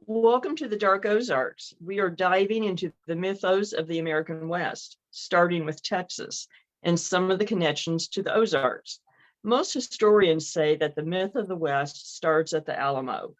Welcome to the Dark Ozarks. We are diving into the mythos of the American West, starting with Texas and some of the connections to the Ozarks. Most historians say that the myth of the West starts at the Alamo.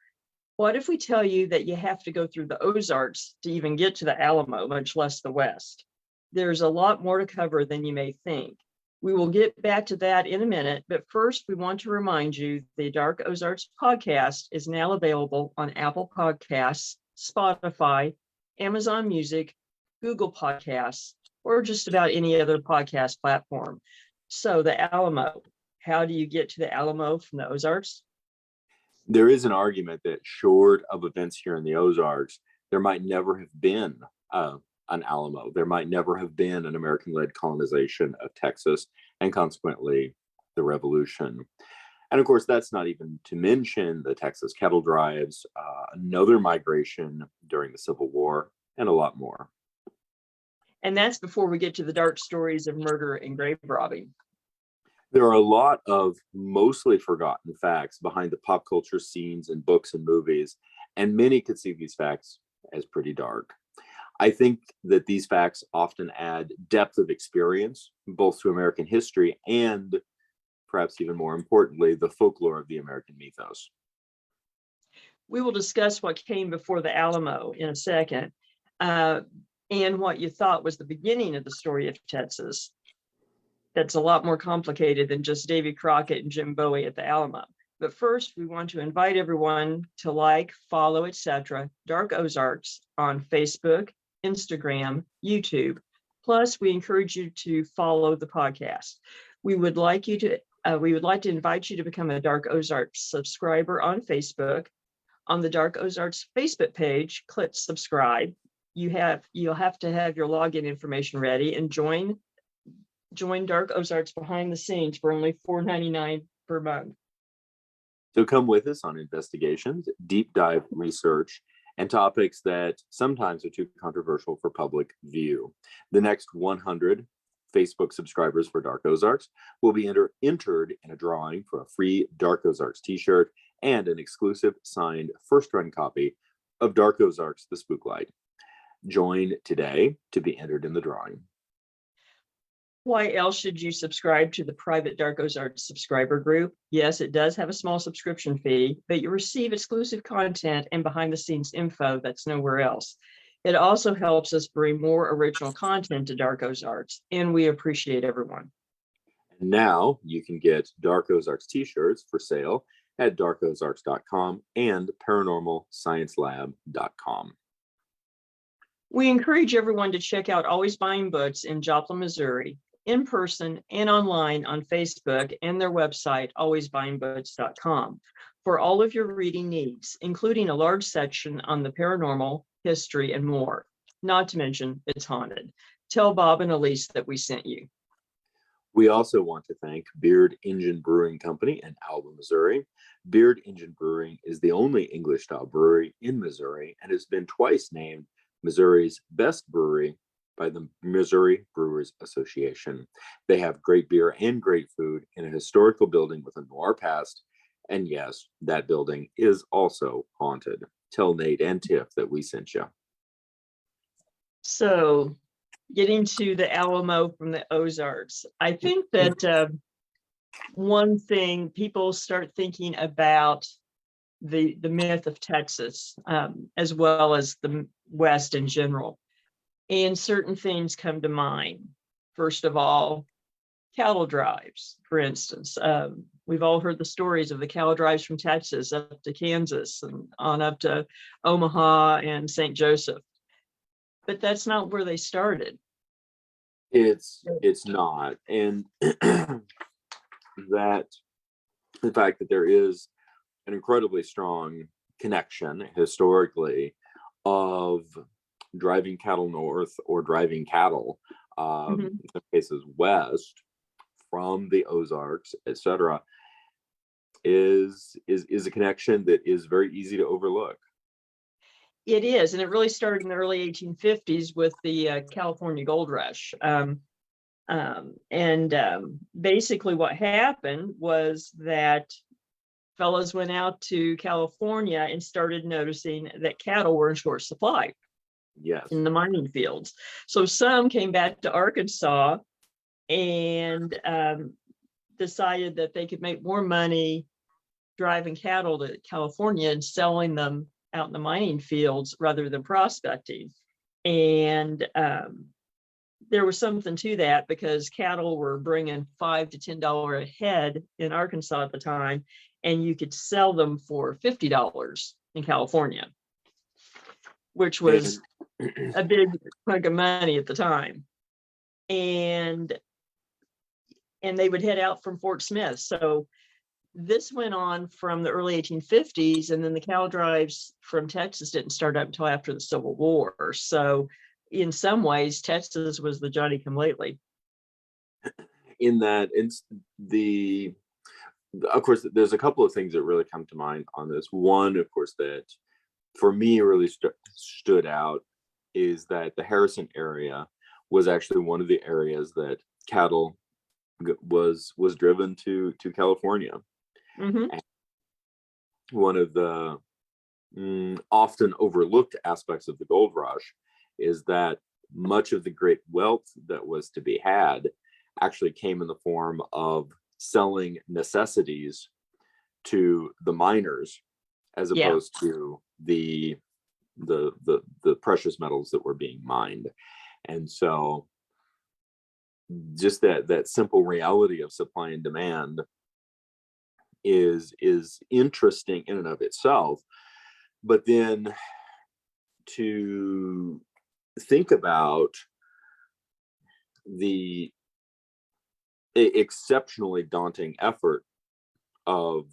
What if we tell you that you have to go through the Ozarks to even get to the Alamo, much less the West? There's a lot more to cover than you may think. We will get back to that in a minute, but first we want to remind you the Dark Ozarks podcast is now available on Apple Podcasts, Spotify, Amazon Music, Google Podcasts, or just about any other podcast platform. So the Alamo, how do you get to the Alamo from the Ozarks? There is an argument that short of events here in the Ozarks, there might never have been an Alamo. There might never have been an American-led colonization of Texas and consequently the revolution. And of course, that's not even to mention the Texas cattle drives, another migration during the Civil War, and a lot more. And that's before we get to the dark stories of murder and grave robbing. There are a lot of mostly forgotten facts behind the pop culture scenes in books and movies, and many could see these facts as pretty dark. I think that these facts often add depth of experience, both to American history and, perhaps even more importantly, the folklore of the American mythos. We will discuss what came before the Alamo in a second, and what you thought was the beginning of the story of Texas. That's a lot more complicated than just Davy Crockett and Jim Bowie at the Alamo. But first, we want to invite everyone to like, follow, etc. Dark Ozarks on Facebook, Instagram, YouTube. Plus, we encourage you to follow the podcast. We would like to invite you to become a Dark Ozarks subscriber on Facebook. On the Dark Ozarks Facebook page, click subscribe. You'll have to have your login information ready and join Dark Ozarks behind the scenes for only $4.99 per month. So come with us on investigations, deep dive research, and topics that sometimes are too controversial for public view. The next 100 Facebook subscribers for Dark Ozarks will be entered in a drawing for a free Dark Ozarks t-shirt and an exclusive signed first-run copy of Dark Ozarks The Spooklight. Join today to be entered in the drawing. Why else should you subscribe to the private Dark Ozarks subscriber group? Yes, it does have a small subscription fee, but you receive exclusive content and behind-the-scenes info that's nowhere else. It also helps us bring more original content to Dark Ozarks, and we appreciate everyone. And now you can get Dark Ozarks t-shirts for sale at darkozarks.com and paranormalsciencelab.com. We encourage everyone to check out Always Buying Books in Joplin, Missouri, in person and online on Facebook and their website, alwaysbuyingbooks.com, for all of your reading needs, including a large section on the paranormal, history, and more. Not to mention, it's haunted. Tell Bob and Elise that we sent you. We also want to thank Beard Engine Brewing Company in Alamo, Missouri. Beard Engine Brewing is the only English-style brewery in Missouri and has been twice named Missouri's best brewery by the Missouri Brewers Association. They have great beer and great food in a historical building with a noir past. And yes, that building is also haunted. Tell Nate and Tiff that we sent you. So, getting to the Alamo from the Ozarks, I think that one thing people start thinking about the myth of Texas, as well as the West in general. And certain things come to mind. First of all, cattle drives, for instance. We've all heard the stories of the cattle drives from Texas up to Kansas and on up to Omaha and St. Joseph. But that's not where they started. It's not. And that the fact that there is an incredibly strong connection historically of driving cattle north or driving cattle, in some cases west, from the Ozarks, etc., is a connection that is very easy to overlook. It is, and it really started in the early 1850s with the California Gold Rush. Basically what happened was that fellows went out to California and started noticing that cattle were in short supply Yes. in the mining fields. So some came back to Arkansas and decided that they could make more money driving cattle to California and selling them out in the mining fields rather than prospecting. And there was something to that because cattle were bringing $5 to $10 a head in Arkansas at the time, and you could sell them for $50 in California, which was a big chunk of money at the time. And they would head out from Fort Smith. So this went on from the early 1850s, and then the cattle drives from Texas didn't start up until after the Civil War. So in some ways, Texas was the Johnny come lately. In that, it's of course, there's a couple of things that really come to mind on this. One, of course, that for me really stood out is that the Harrison area was actually one of the areas that cattle was driven to California. Mm-hmm. One of the often overlooked aspects of the gold rush is that much of the great wealth that was to be had actually came in the form of selling necessities to the miners, as opposed to the precious metals that were being mined. And so just that simple reality of supply and demand is interesting in and of itself. But then to think about the exceptionally daunting effort of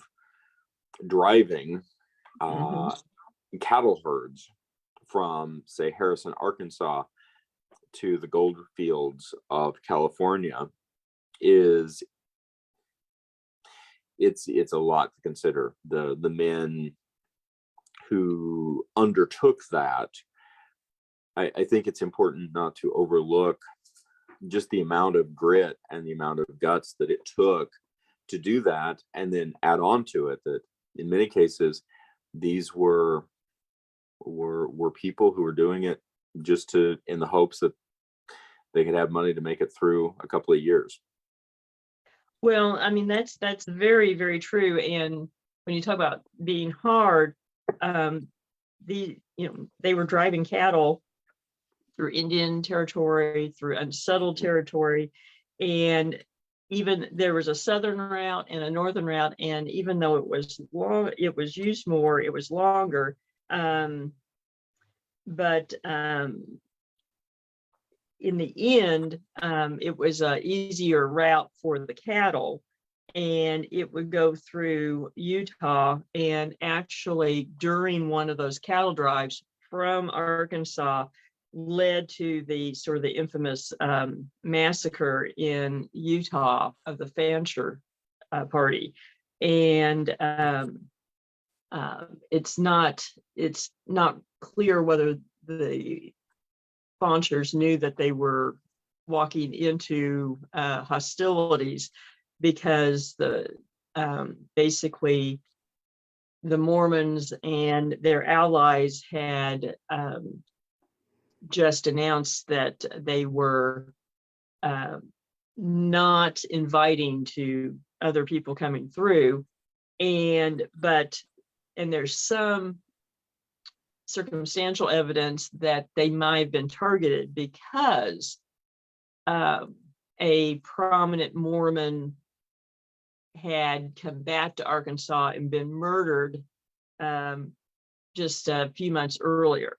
driving cattle herds from, say, Harrison, Arkansas to the gold fields of California it's a lot to consider. The men who undertook that, I think it's important not to overlook just the amount of grit and the amount of guts that it took to do that, and then add on to it that in many cases these were people who were doing it just in the hopes that they could have money to make it through a couple of years. Well, I mean, that's very, very true. And when you talk about being hard, they were driving cattle through Indian territory, through unsettled territory, and even there was a southern route and a northern route. And even though it was long, it was used more, it was longer. But in the end, it was an easier route for the cattle, and it would go through Utah. And actually, during one of those cattle drives from Arkansas, led to the sort of the infamous massacre in Utah of the Fancher party. And it's not clear whether the Fanchers knew that they were walking into hostilities, because basically the Mormons and their allies had just announced that they were not inviting to other people coming through, and there's some circumstantial evidence that they might have been targeted because a prominent Mormon had come back to Arkansas and been murdered just a few months earlier,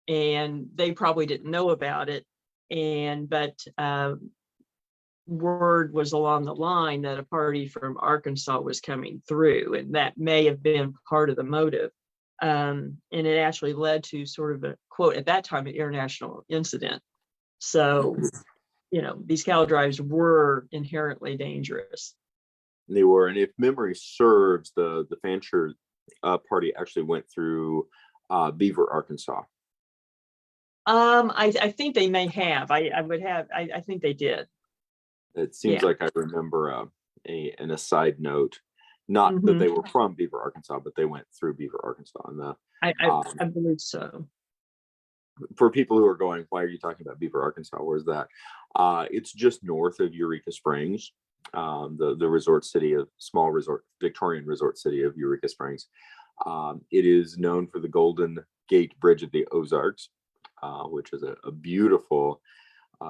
and they probably didn't know about it. But word was along the line that a party from Arkansas was coming through, and that may have been part of the motive. And it actually led to sort of a, quote, at that time, an international incident. So, these cattle drives were inherently dangerous. They were, and if memory serves, the Fancher party actually went through Beaver, Arkansas. I think they may have. I think they did. It seems like I remember an aside note Not that Mhm. they were from Beaver, Arkansas, but they went through Beaver, Arkansas. And I believe so. for people who are going, why are you talking about Beaver, Arkansas? Where's that? It's just north of Eureka Springs, the resort city of Victorian resort city of Eureka Springs. It is known for the Golden Gate Bridge of the Ozarks, which is a beautiful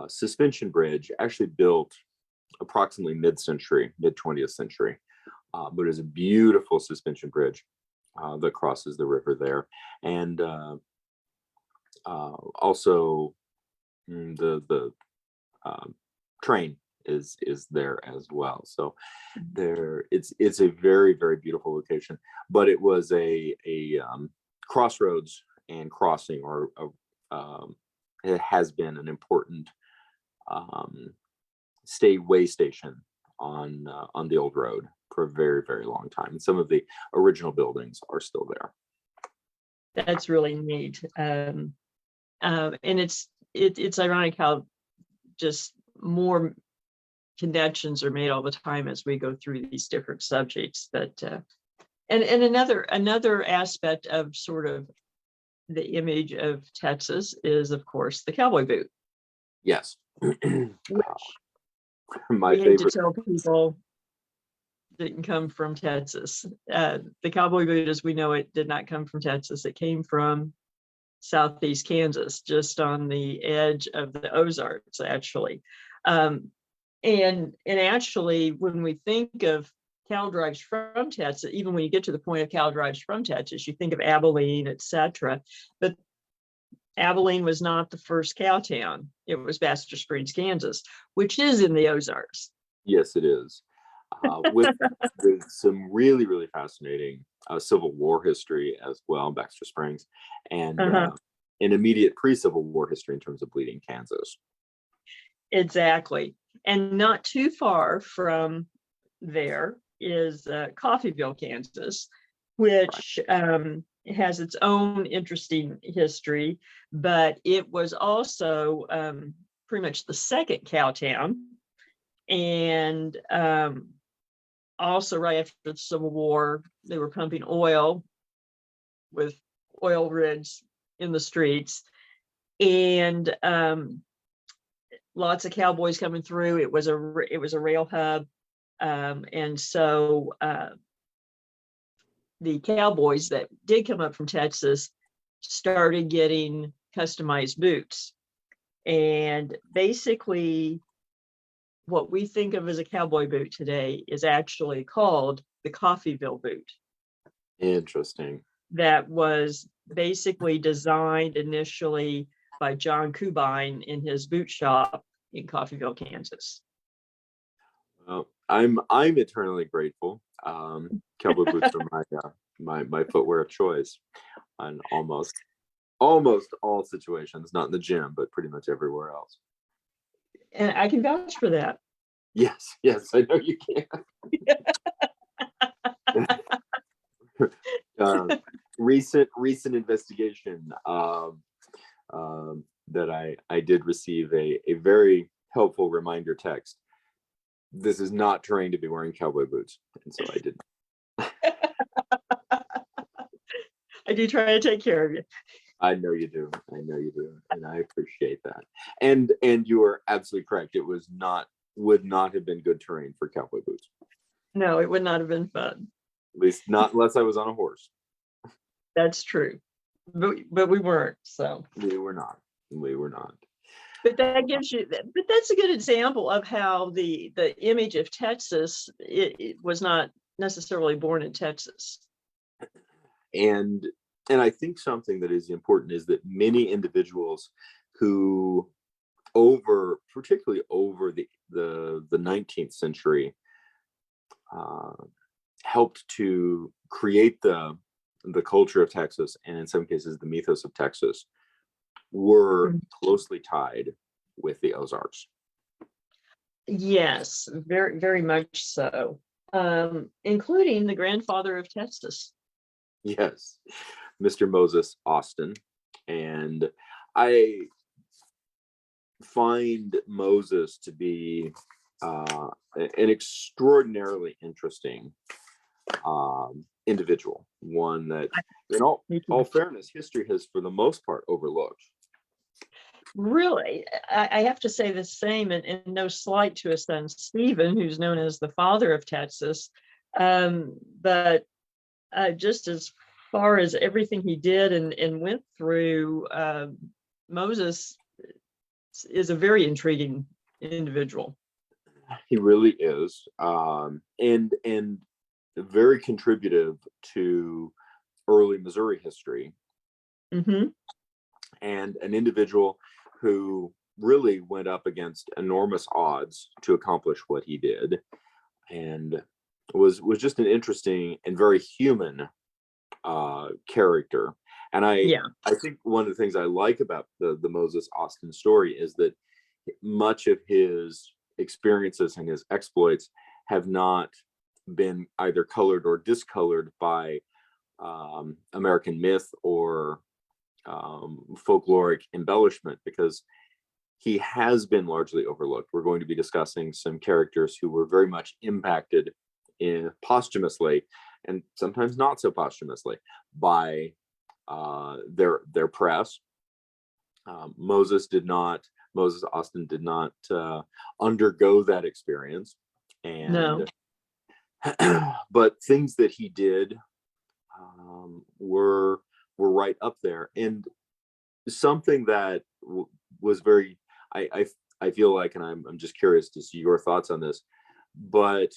suspension bridge, actually built approximately mid 20th century. But it's a beautiful suspension bridge that crosses the river there. And also the train is there as well. So it's a very, very beautiful location. But it was a crossroads and crossing, or it has been an important way station on the old road for a very, very long time. And some of the original buildings are still there. That's really neat. And it's ironic how just more connections are made all the time as we go through these different subjects. But and another aspect of sort of the image of Texas is, of course, the cowboy boot. Yes. Which My we hate to favorite. tell people didn't come from Texas. The cowboy boot, as we know it, did not come from Texas. It came from southeast Kansas, just on the edge of the Ozarks, actually. And actually, when we think of cattle drives from Texas, even when you get to the point of cattle drives from Texas, you think of Abilene, etc. But Abilene was not the first cow town. It was Baxter Springs, Kansas, which is in the Ozarks. Yes, it is. With some really, really fascinating Civil War history as well, Baxter Springs, and an immediate pre-Civil War history in terms of Bleeding, Kansas. Exactly. And not too far from there is Coffeyville, Kansas, which has its own interesting history, but it was also pretty much the second cow town. And also right after the Civil War, they were pumping oil with oil rigs in the streets, and lots of cowboys coming through. It was a rail hub, and so the cowboys that did come up from Texas started getting customized boots, and basically what we think of as a cowboy boot today is actually called the Coffeyville boot. Interesting. That was basically designed initially by John Kubine in his boot shop in Coffeyville, Kansas. Well, I'm eternally grateful. Cowboy boots are my footwear of choice on almost all situations, not in the gym, but pretty much everywhere else. And I can vouch for that. Yes, I know you can. Recent investigation that I did receive a very helpful reminder text. This is not terrain to be wearing cowboy boots, and so I didn't. I do try to take care of you. I know you do, and I appreciate that. And you are absolutely correct. It would not have been good terrain for cowboy boots. No, it would not have been fun. At least not unless I was on a horse. That's true, but we weren't. So we were not. But that gives you. But that's a good example of how the image of Texas it was not necessarily born in Texas. And I think something that is important is that many individuals who particularly over the 19th century helped to create the culture of Texas, and in some cases the mythos of Texas, were closely tied with the Ozarks. Yes, very, very much so, including the grandfather of Texas. Yes, Mr. Moses Austin. And I find Moses to be an extraordinarily interesting individual, one that, in Me too. all fairness, history has, for the most part, overlooked. Really, I have to say the same, and no slight to his son Stephen, who's known as the father of Texas. But just as far as everything he did and went through, Moses is a very intriguing individual. He really is, and very contributive to early Missouri history, Mm-hmm. and an individual who really went up against enormous odds to accomplish what he did, and was just an interesting and very human character. And I think one of the things I like about the Moses Austin story is that much of his experiences and his exploits have not been either colored or discolored by American myth or folkloric embellishment, because he has been largely overlooked. We're going to be discussing some characters who were very much impacted posthumously, and sometimes not so posthumously, by their press. Moses Austin did not undergo that experience, and No. but things that he did were right up there. And something that was very, I feel like, and I'm just curious to see your thoughts on this, but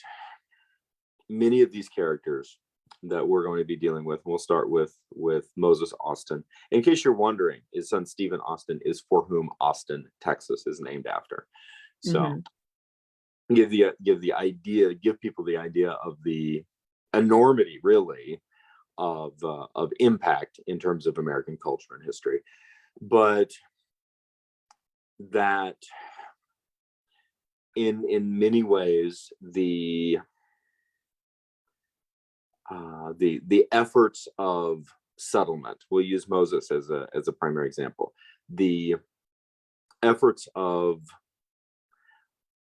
many of these characters that we're going to be dealing with, we'll start with Moses Austin. In case you're wondering, his son Stephen Austin is for whom Austin, Texas is named after. So give people the idea of the enormity, really, of impact in terms of American culture and history. But that in many ways, the efforts of settlement, we'll use Moses as a primary example, the efforts of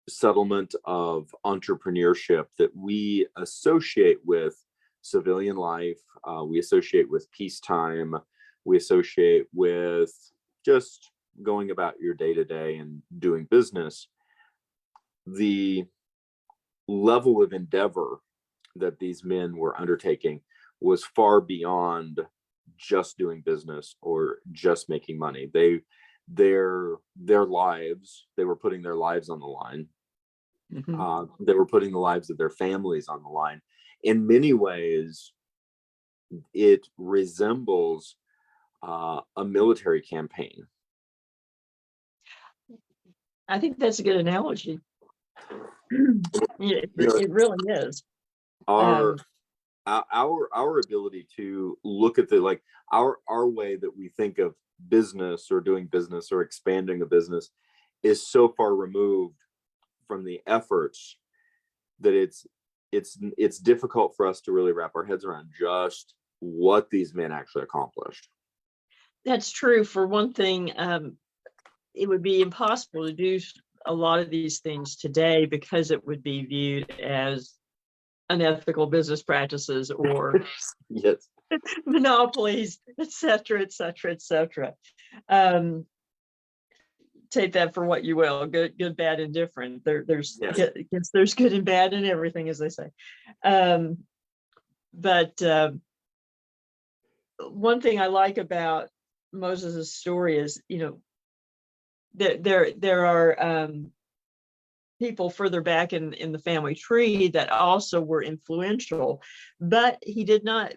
settlement, of entrepreneurship that we associate with civilian life, we associate with peacetime, we associate with just going about your day-to-day and doing business. The level of endeavor that these men were undertaking was far beyond just doing business or just making money. Their lives, they were putting their lives on the line. They were putting the lives of their families on the line. In many ways, it resembles a military campaign. I think that's a good analogy. It really is. Our ability to look at our way that we think of business or doing business or expanding a business is so far removed from the efforts that it's difficult for us to really wrap our heads around just what these men actually accomplished. That's true. For one thing, it would be impossible to do a lot of these things today because it would be viewed as unethical business practices or yes, monopolies, et cetera, et cetera, et cetera. Take that for what you will. Good, bad, and different. There's good and bad in everything, as they say. But one thing I like about Moses' story is, there are people further back in the family tree that also were influential, but he did not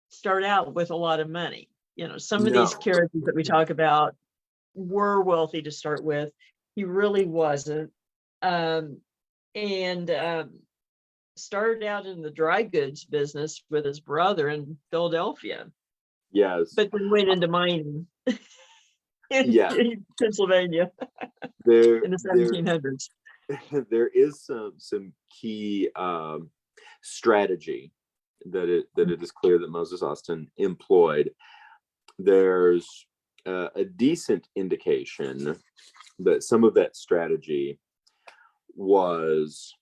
start out with a lot of money. Some of these characters that we talk about were wealthy to start with. He really wasn't, and started out in the dry goods business with his brother in Philadelphia. Yes, but then went into mining in Pennsylvania in the 1700s. There is some key strategy that it is clear that Moses Austin employed. There's a decent indication that some of that strategy was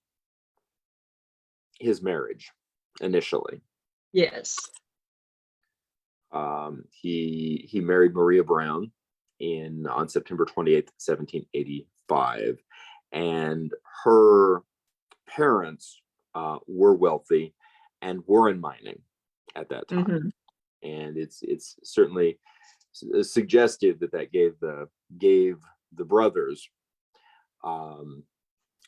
his marriage. initially. Yes. He married Maria Brown on September 28th, 1785, and her parents were wealthy and were in mining at that time. Mm-hmm. And it's certainly suggestive that gave the brothers,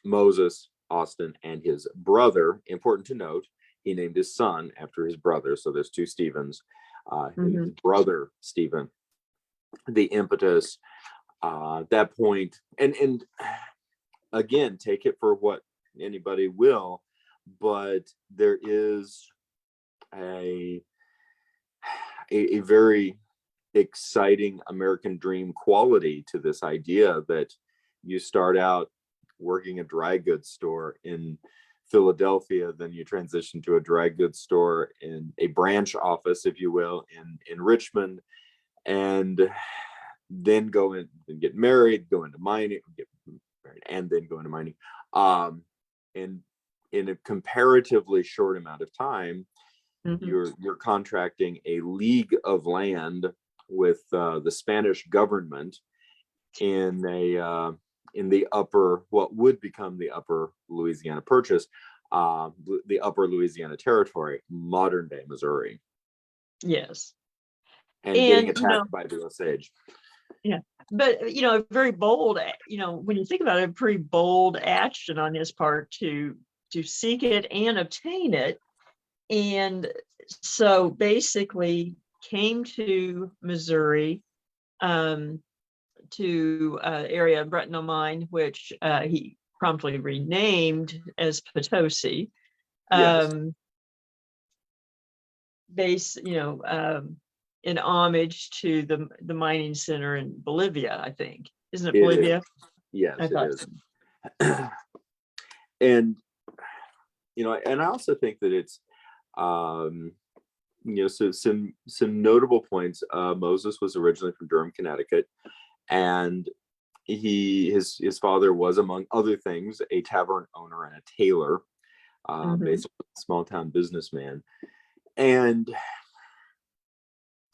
Moses, Austin, and his brother. Important to note, he named his son after his brother. So there's two Stephens. Mm-hmm. His brother Stephen, the impetus at that point, and again, take it for what anybody will, but there is a very exciting American dream quality to this idea that you start out working a dry goods store in Philadelphia, then you transition to a dry goods store in a branch office, if you will, in Richmond, and then go in and get married, go into mining, get married, and then go into mining. And in a comparatively short amount of time, Mm-hmm. you're contracting a league of land with the Spanish government in the upper, what would become the upper Louisiana Purchase, the upper Louisiana Territory, modern day Missouri. Yes. And getting And, attacked by the Osage. yeah, but, very bold, when you think about it, a pretty bold action on his part to seek it and obtain it. And so basically came to Missouri, to area of Bretano Mine, which he promptly renamed as Potosi. Yes. In homage to the mining center in Bolivia, I think. Isn't it It Bolivia? is. Yes, I it thought is. so. And and I also think that it's so some notable points. Moses was originally from Durham, Connecticut, and his father was, among other things, a tavern owner and a tailor, Mhm. basically a small town businessman. And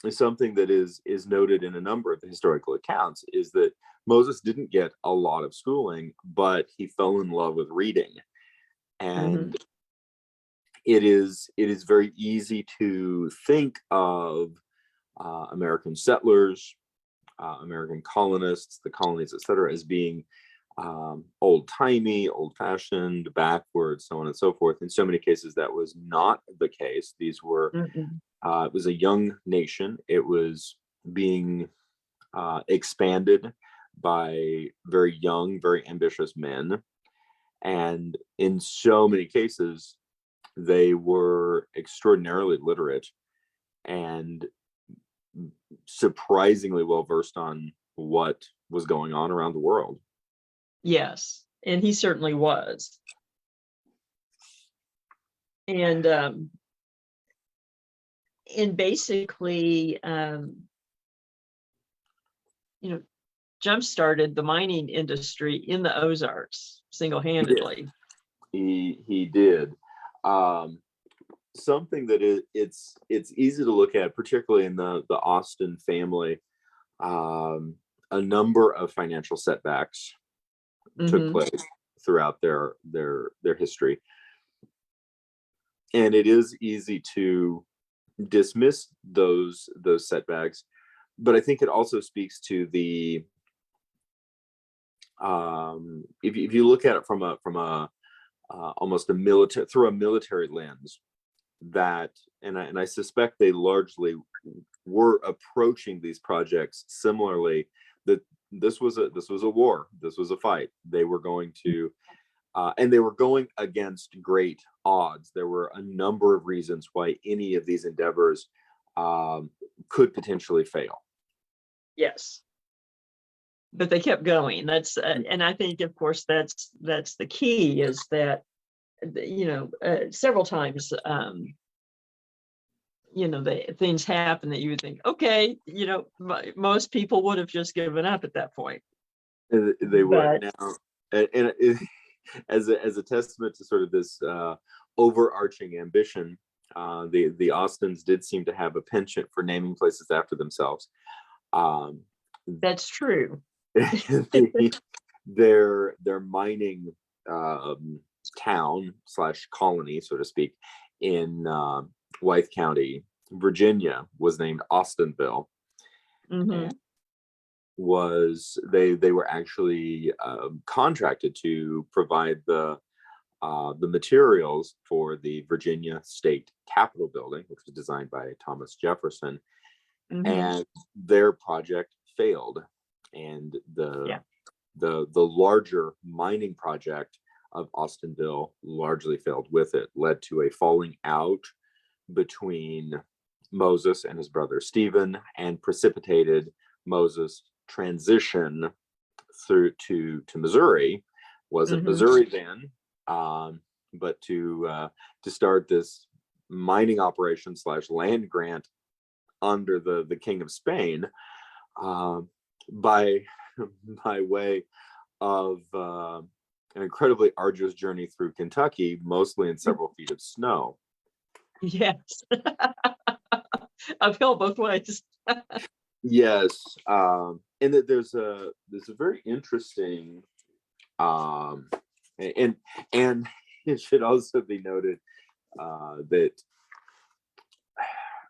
something that is noted in a number of the historical accounts is that Moses didn't get a lot of schooling, but he fell in love with reading. And it is very easy to think of American settlers, American colonists, the colonies, etc., as being old-timey, old-fashioned, backwards, so on and so forth. In so many cases, that was not the case. These were it was a young nation. It was being expanded by very young, very ambitious men, and in so many cases, they were extraordinarily literate and surprisingly well versed on what was going on around the world. Yes, and he certainly was. And basically, jump-started the mining industry in the Ozarks single-handedly. He did. Something that it's easy to look at, particularly in the Austin family. A number of financial setbacks took place throughout their history, and it is easy to dismiss those setbacks, but I think it also speaks to the if you look at it from a almost a military lens, that and I suspect they largely were approaching these projects similarly, that this was a war, this was a fight. They were going to and they were going against great odds. There were a number of reasons why any of these endeavors could potentially fail. Yes, but they kept going. That's and I think, of course, that's the key, is that several times the things happen that you would think, okay, most people would have just given up at that point. They would now, and as a testament to sort of this overarching ambition, The Austins did seem to have a penchant for naming places after themselves. That's true. Their mining town / colony, so to speak, in Wythe County, Virginia, was named Austinville. Mm-hmm. They were actually contracted to provide the materials for the Virginia State Capitol building, which was designed by Thomas Jefferson, Mm-hmm. and their project failed, and the larger mining project of Austinville largely failed with it, led to a falling out between Moses and his brother Stephen, and precipitated Moses' transition through to Missouri. Wasn't Mm-hmm. Missouri then, but to start this mining operation / land grant under the King of Spain, by way of an incredibly arduous journey through Kentucky, mostly in several feet of snow. Yes. Uphill both ways. Yes, and that there's a very interesting, and it should also be noted that,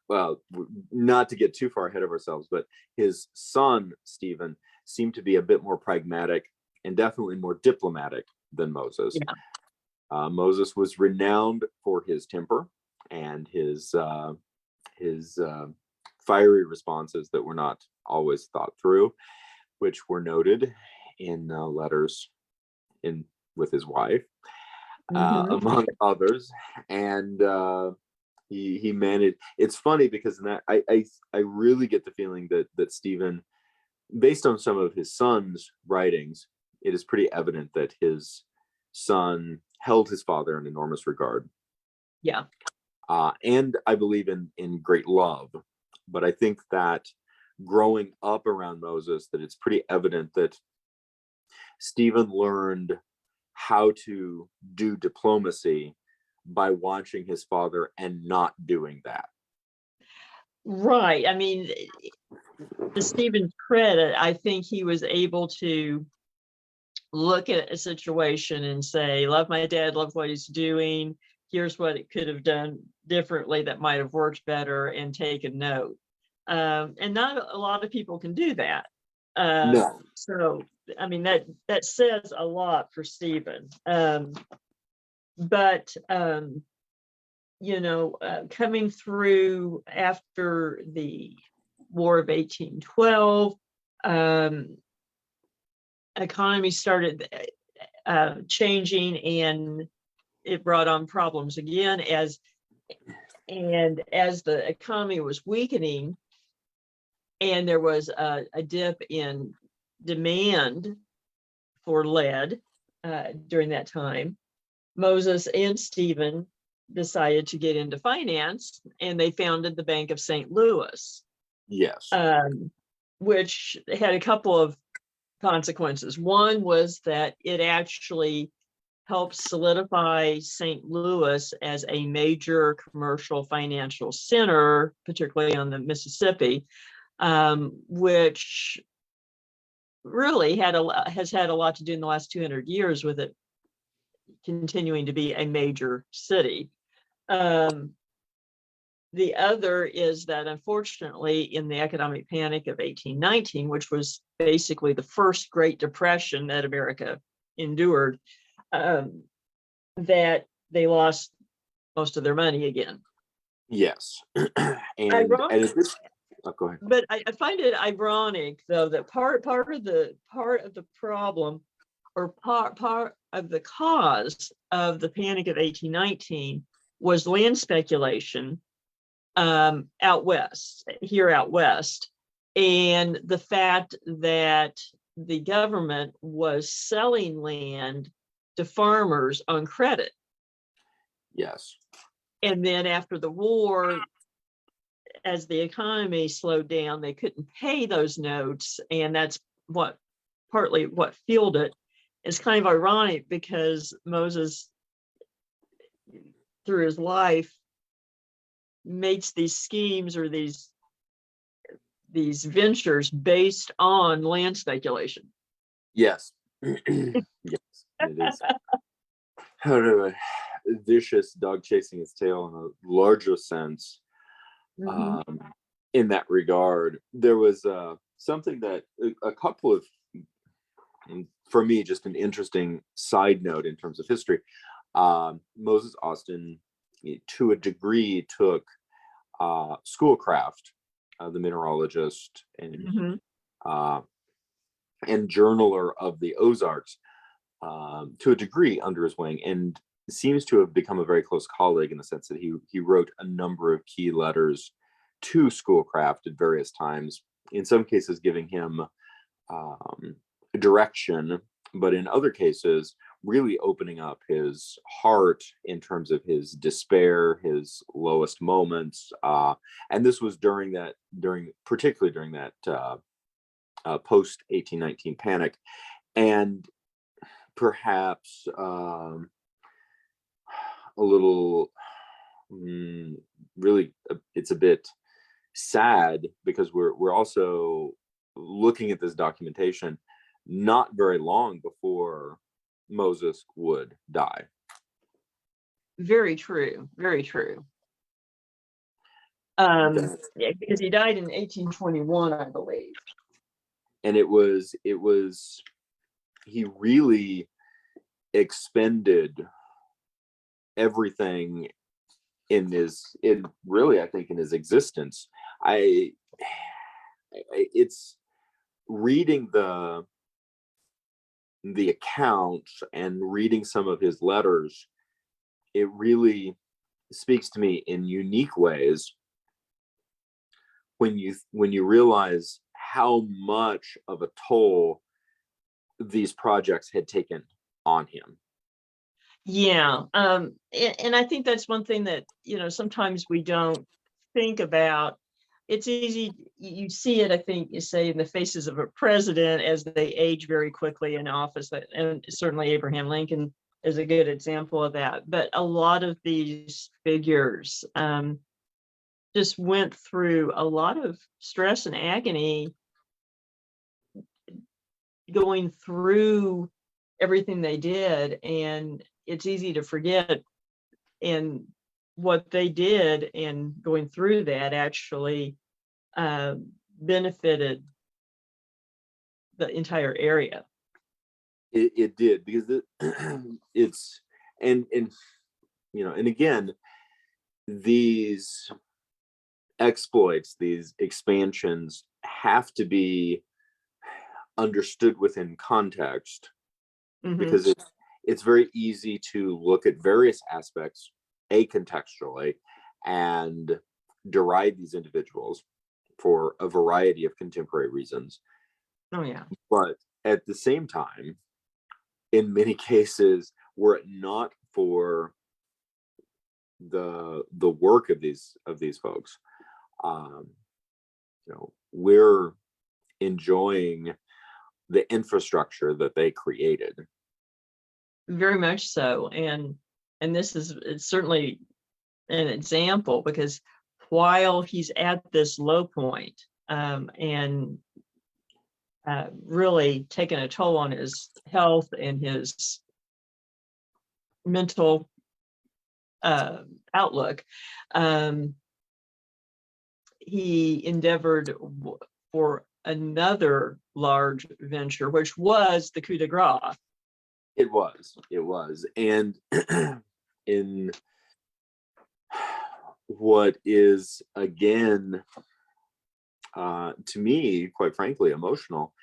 well, not to get too far ahead of ourselves, but his son Stephen seemed to be a bit more pragmatic and definitely more diplomatic than Moses. Yeah. Moses was renowned for his temper and his fiery responses that were not always thought through, which were noted in letters with his wife, Mm-hmm. among others. And he managed. It's funny because in that I really get the feeling that Stephen, based on some of his son's writings, it is pretty evident that his son held his father in enormous regard. Yeah. And I believe in great love. But I think that growing up around Moses, that it's pretty evident that Stephen learned how to do diplomacy by watching his father and not doing that. Right. I mean, to Stephen's credit, I think he was able to look at a situation and say, love my dad, love what he's doing. Here's what it could have done differently that might have worked better, and take a note. And not a lot of people can do that. No. So, I mean, that says a lot for Stephen. But coming through after the War of 1812, economy started changing, and it brought on problems again as the economy was weakening, and there was a dip in demand for lead during that time. Moses and Stephen decided to get into finance, and they founded the Bank of St. Louis. Yes. Which had a couple of consequences. One was that it actually helped solidify St. Louis as a major commercial financial center, particularly on the Mississippi, which really has had a lot to do in the last 200 years with it continuing to be a major city. The other is that, unfortunately, in the economic panic of 1819, which was basically the first Great Depression that America endured, that they lost most of their money again. Yes. and go ahead. But I find it ironic, though, that part of the problem, or part of the cause of the panic of 1819, was land speculation out west, and the fact that the government was selling land to farmers on credit. Yes. And then after the war, as the economy slowed down, they couldn't pay those notes, and that's partly what fueled it. It's kind of ironic because Moses, through his life, makes these schemes or these ventures based on land speculation. Yes. Yes, it is. How do a vicious dog chasing its tail in a larger sense. Mhm. In that regard, there was something that a couple of, for me, just an interesting side note in terms of history. Moses Austin, to a degree, took Schoolcraft, the mineralogist Mhm. and journaler of the Ozarks, to a degree under his wing, and seems to have become a very close colleague in the sense that he wrote a number of key letters to Schoolcraft at various times, in some cases giving him direction, but in other cases really opening up his heart in terms of his despair, his lowest moments, and this was particularly during that post 1819 panic, and perhaps a little really it's a bit sad because we're also looking at this documentation not very long before Moses would die. Very true. Very true. Yeah, because he died in 1821, I believe. And it was he really expended everything in really, I think, in his existence. It's reading the accounts and reading some of his letters, it really speaks to me in unique ways when you realize how much of a toll these projects had taken on him. Yeah. And I think that's one thing that, sometimes we don't think about. It's easy, you see it, I think, you say, in the faces of a president as they age very quickly in office, and certainly Abraham Lincoln is a good example of that. But a lot of these figures just went through a lot of stress and agony going through everything they did, and it's easy to forget. And what they did and going through that actually benefited the entire area. It did, because it's and and again, these exploits, these expansions have to be understood within context, Mhm. because it's very easy to look at various aspects acontextually and deride these individuals for a variety of contemporary reasons. Oh yeah. But at the same time, in many cases, were it not for the work of these folks, we're enjoying the infrastructure that they created. Very much so. And this is, it's certainly an example, because while he's at this low point, and really taking a toll on his health and his mental outlook, he endeavored for another large venture, which was the coup de grace. It was. And in what is, again, to me, quite frankly, emotional,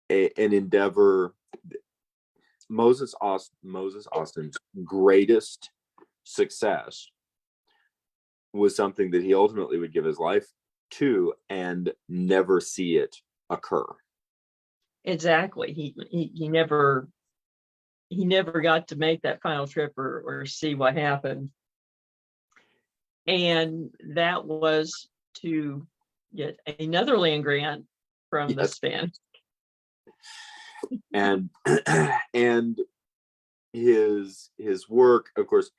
an endeavor, Moses Austin's greatest success was something that he ultimately would give his life to and never see it occur. Exactly. He never got to make that final trip or see what happened. And that was to get another land grant from the Spanish. And and his work, of course,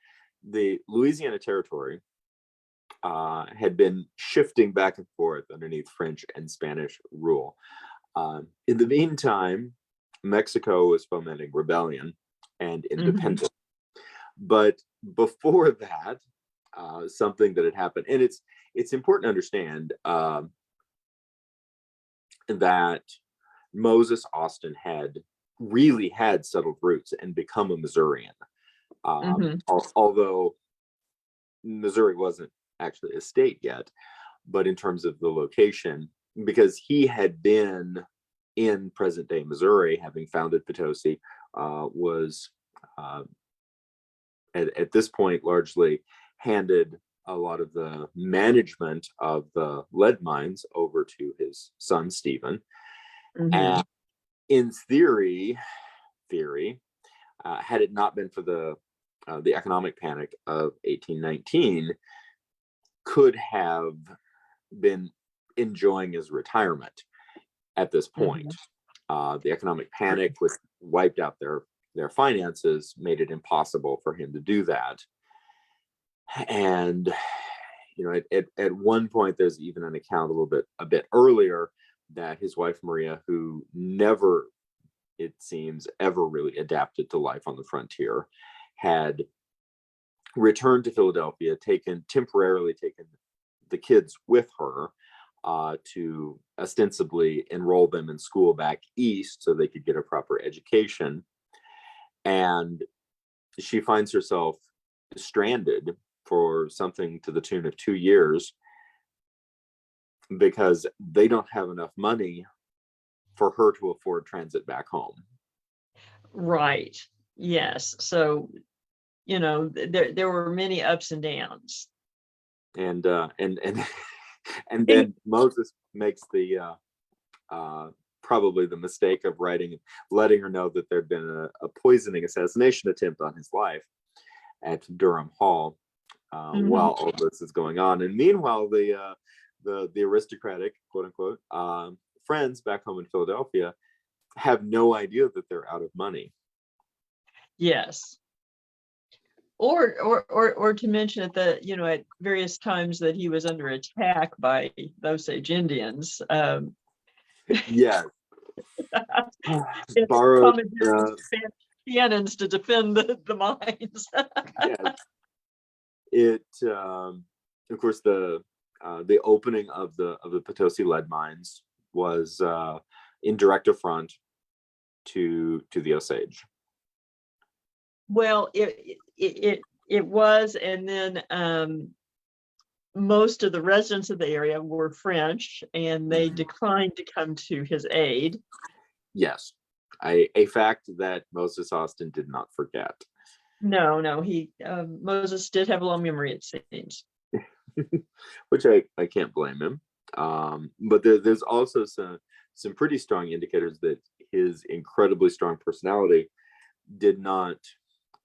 the Louisiana Territory had been shifting back and forth underneath French and Spanish rule. In the meantime, Mexico was fomenting rebellion and independence. But before that, something that had happened, and it's important to understand that Moses Austin had really had settled roots and become a Missourian. Although Missouri wasn't actually a state yet, but in terms of the location, because he had been in present day Missouri, having founded Potosi, was at this point largely handed a lot of the management of the lead mines over to his son Stephen. And in theory, had it not been for the economic panic of 1819, could have been enjoying his retirement at this point. The economic panic wiped out their finances, made it impossible for him to do that. And at one point, there's even an account a bit earlier that his wife Maria, who never, it seems, ever really adapted to life on the frontier, had returned to Philadelphia, temporarily taken the kids with her to ostensibly enroll them in school back east so they could get a proper education. And she finds herself stranded for something to the tune of 2 years because they don't have enough money for her to afford transit back home. Right. Yes. So, there were many ups and downs. And then Moses makes the probably the mistake of letting her know that there'd been a poisoning assassination attempt on his life at Durham Hall while all this is going on. And meanwhile, the aristocratic, quote unquote, friends back home in Philadelphia have no idea that they're out of money. Yes. Or to mention at various times that he was under attack by Osage Indians. Yes. Borrowed cannons to defend the mines. Yes. Of course, the opening of the Potosi lead mines was in direct affront to the Osage. Well, it was, and then most of the residents of the area were French, and they declined to come to his aid. Yes, a fact that Moses Austin did not forget. No, Moses did have a long memory, it seems. Which I can't blame him. But there's also some pretty strong indicators that his incredibly strong personality did not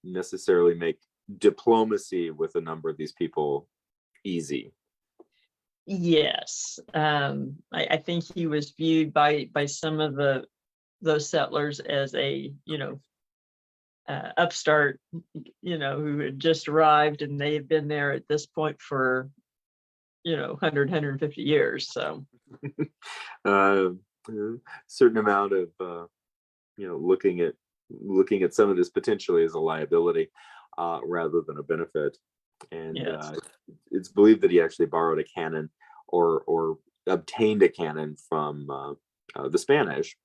necessarily make diplomacy with a number of these people easy. Yes. I think he was viewed by some of those settlers as a upstart, who had just arrived, and they had been there at this point for 150 years. So certain amount of looking at some of this potentially as a liability rather than a benefit. And yes. It's believed that he actually borrowed a cannon or obtained a cannon from the Spanish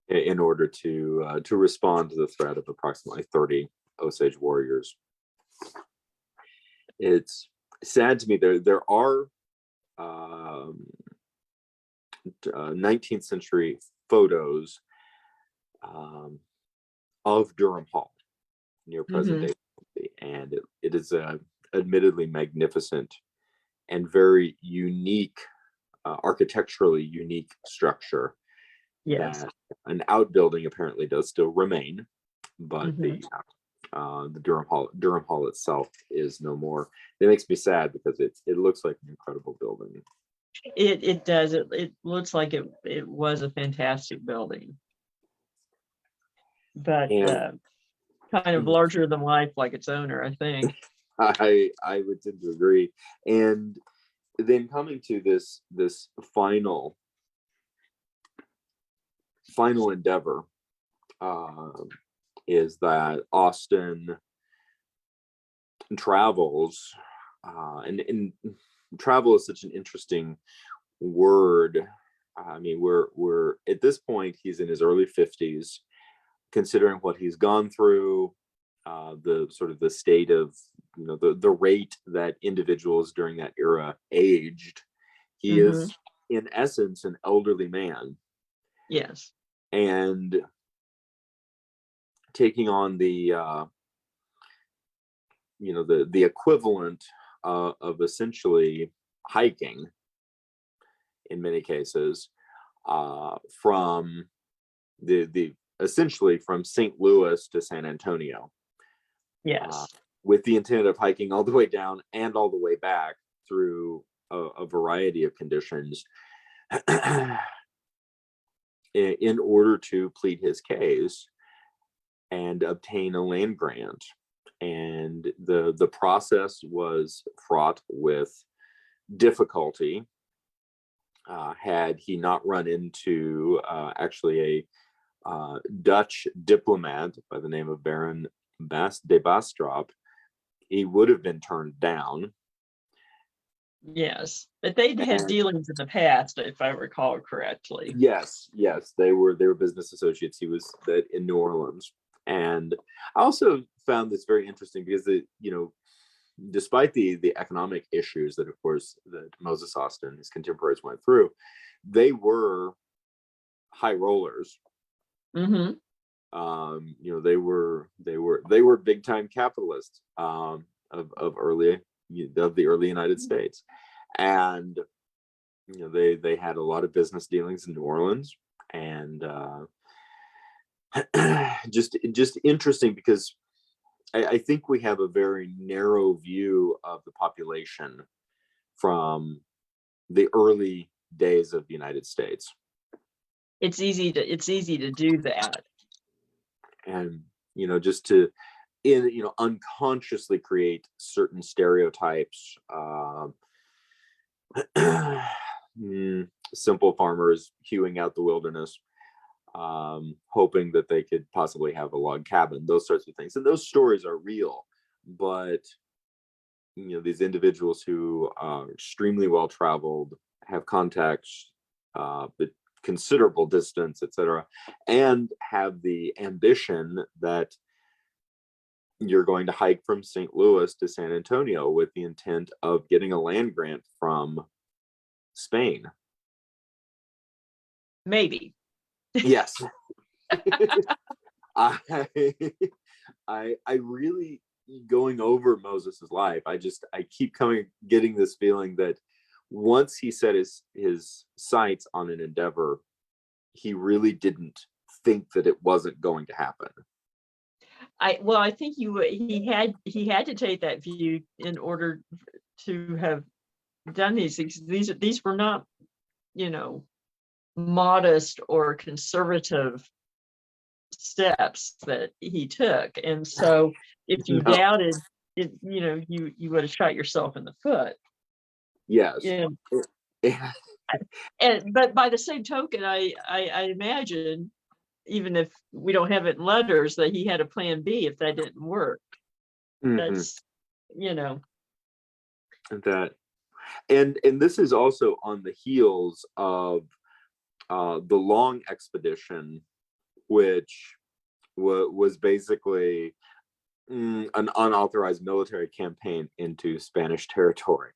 in order to respond to the threat of approximately 30 Osage warriors. It's sad to me. There are 19th century photos of Durham Hall near present day, and it is a admittedly magnificent and very unique, architecturally unique structure. Yes. That an outbuilding apparently does still remain, but the Durham Hall itself is no more. It makes me sad because it looks like an incredible building. It does. It looks like it was a fantastic building, but kind of larger than life, like its owner, I think. I would tend to agree. And then coming to this final endeavor, is that Austen travels, and travel is such an interesting word. I mean, we're at this point, he's in his early 50s, considering what he's gone through, the sort of the state of, the rate that individuals during that era aged. He Mhm. is, in essence, an elderly man, Yes. and taking on the the equivalent of essentially hiking in many cases, from the essentially from St. Louis to San Antonio, Yes. with the intent of hiking all the way down and all the way back through a variety of conditions, in order to plead his case and obtain a land grant. And the process was fraught with difficulty, had he not run into, actually a Dutch diplomat by the name of Baron de Bastrop. He would have been turned down. Yes. But they'd had dealings in the past, if I recall correctly. Yes, they were business associates. He was in New Orleans. And I also found this very interesting because despite the economic issues that, of course, that Moses Austen and his contemporaries went through, they were high rollers. Mm-hmm. They were big time capitalists, of the early United States, and they had a lot of business dealings in New Orleans, and just interesting because I think we have a very narrow view of the population from the early days of the United States. It's easy to do that. And, just to, unconsciously create certain stereotypes. Simple farmers hewing out the wilderness, hoping that they could possibly have a log cabin, those sorts of things. And those stories are real, but these individuals who are extremely well traveled, have contacts, the considerable distance, etc., and have the ambition that you're going to hike from St. Louis to San Antonio with the intent of getting a land grant from Spain. Maybe. Yes. I really, going over Moses's life, I keep getting this feeling that once he set his sights on an endeavor, he really didn't think that it wasn't going to happen. I think he had to take that view in order to have done these things. These were not, modest or conservative steps that he took, and so if you doubted it, you would have shot yourself in the foot. Yes. But by the same token, I imagine, even if we don't have it in letters, that he had a plan B if that didn't work. Mm-hmm. That's that, and this is also on the heels of the Long Expedition, which was basically an unauthorized military campaign into Spanish territory.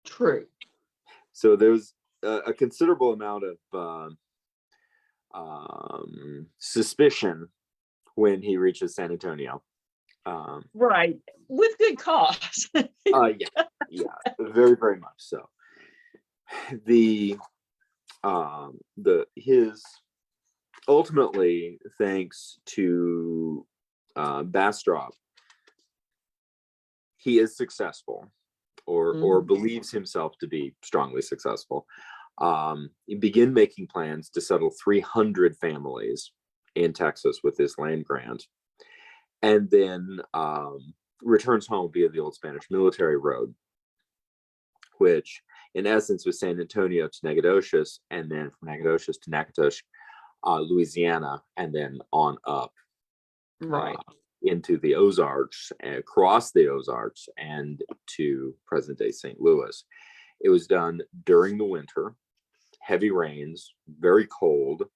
True. So there's a considerable amount of suspicion when he reaches San Antonio. Right, with good cause. Yeah, very, very much so. His ultimately, thanks to Bastrop, he is successful, or believes himself to be strongly successful. He began making plans to settle 300 families in Texas with this land grant. And then returns home via the old Spanish military road, which in essence was San Antonio to Nacogdoches, and then from Nacogdoches to Natchitoches, Louisiana, and then on up Right. into the Ozarks, across the Ozarks, and to present day St. Louis. It was done during the winter, heavy rains, very cold.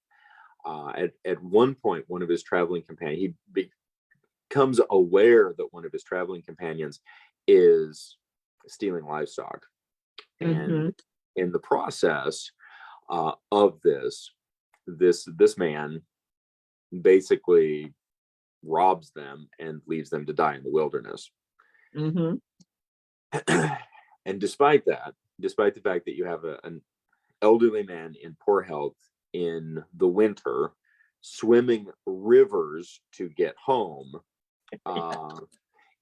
At one point, one of his traveling companions, he becomes aware that one of his traveling companions is stealing livestock. And in the process of this man basically robs them and leaves them to die in the wilderness. And despite the fact that you have an elderly man in poor health in the winter swimming rivers to get home,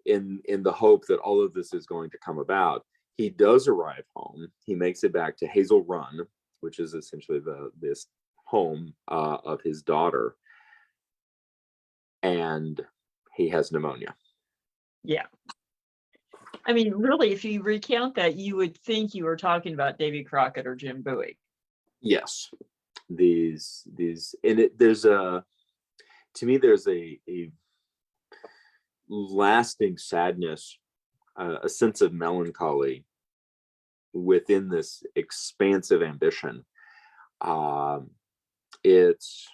in the hope that all of this is going to come about, he does arrive home. He makes it back to Hazel Run, which is essentially this home of his daughter, and he has pneumonia. Yeah. I mean, really, if you recount that, you would think you were talking about Davy Crockett or Jim Bowie. Yes, these, and there's to me, there's a lasting sadness, a sense of melancholy within this expansive ambition. It's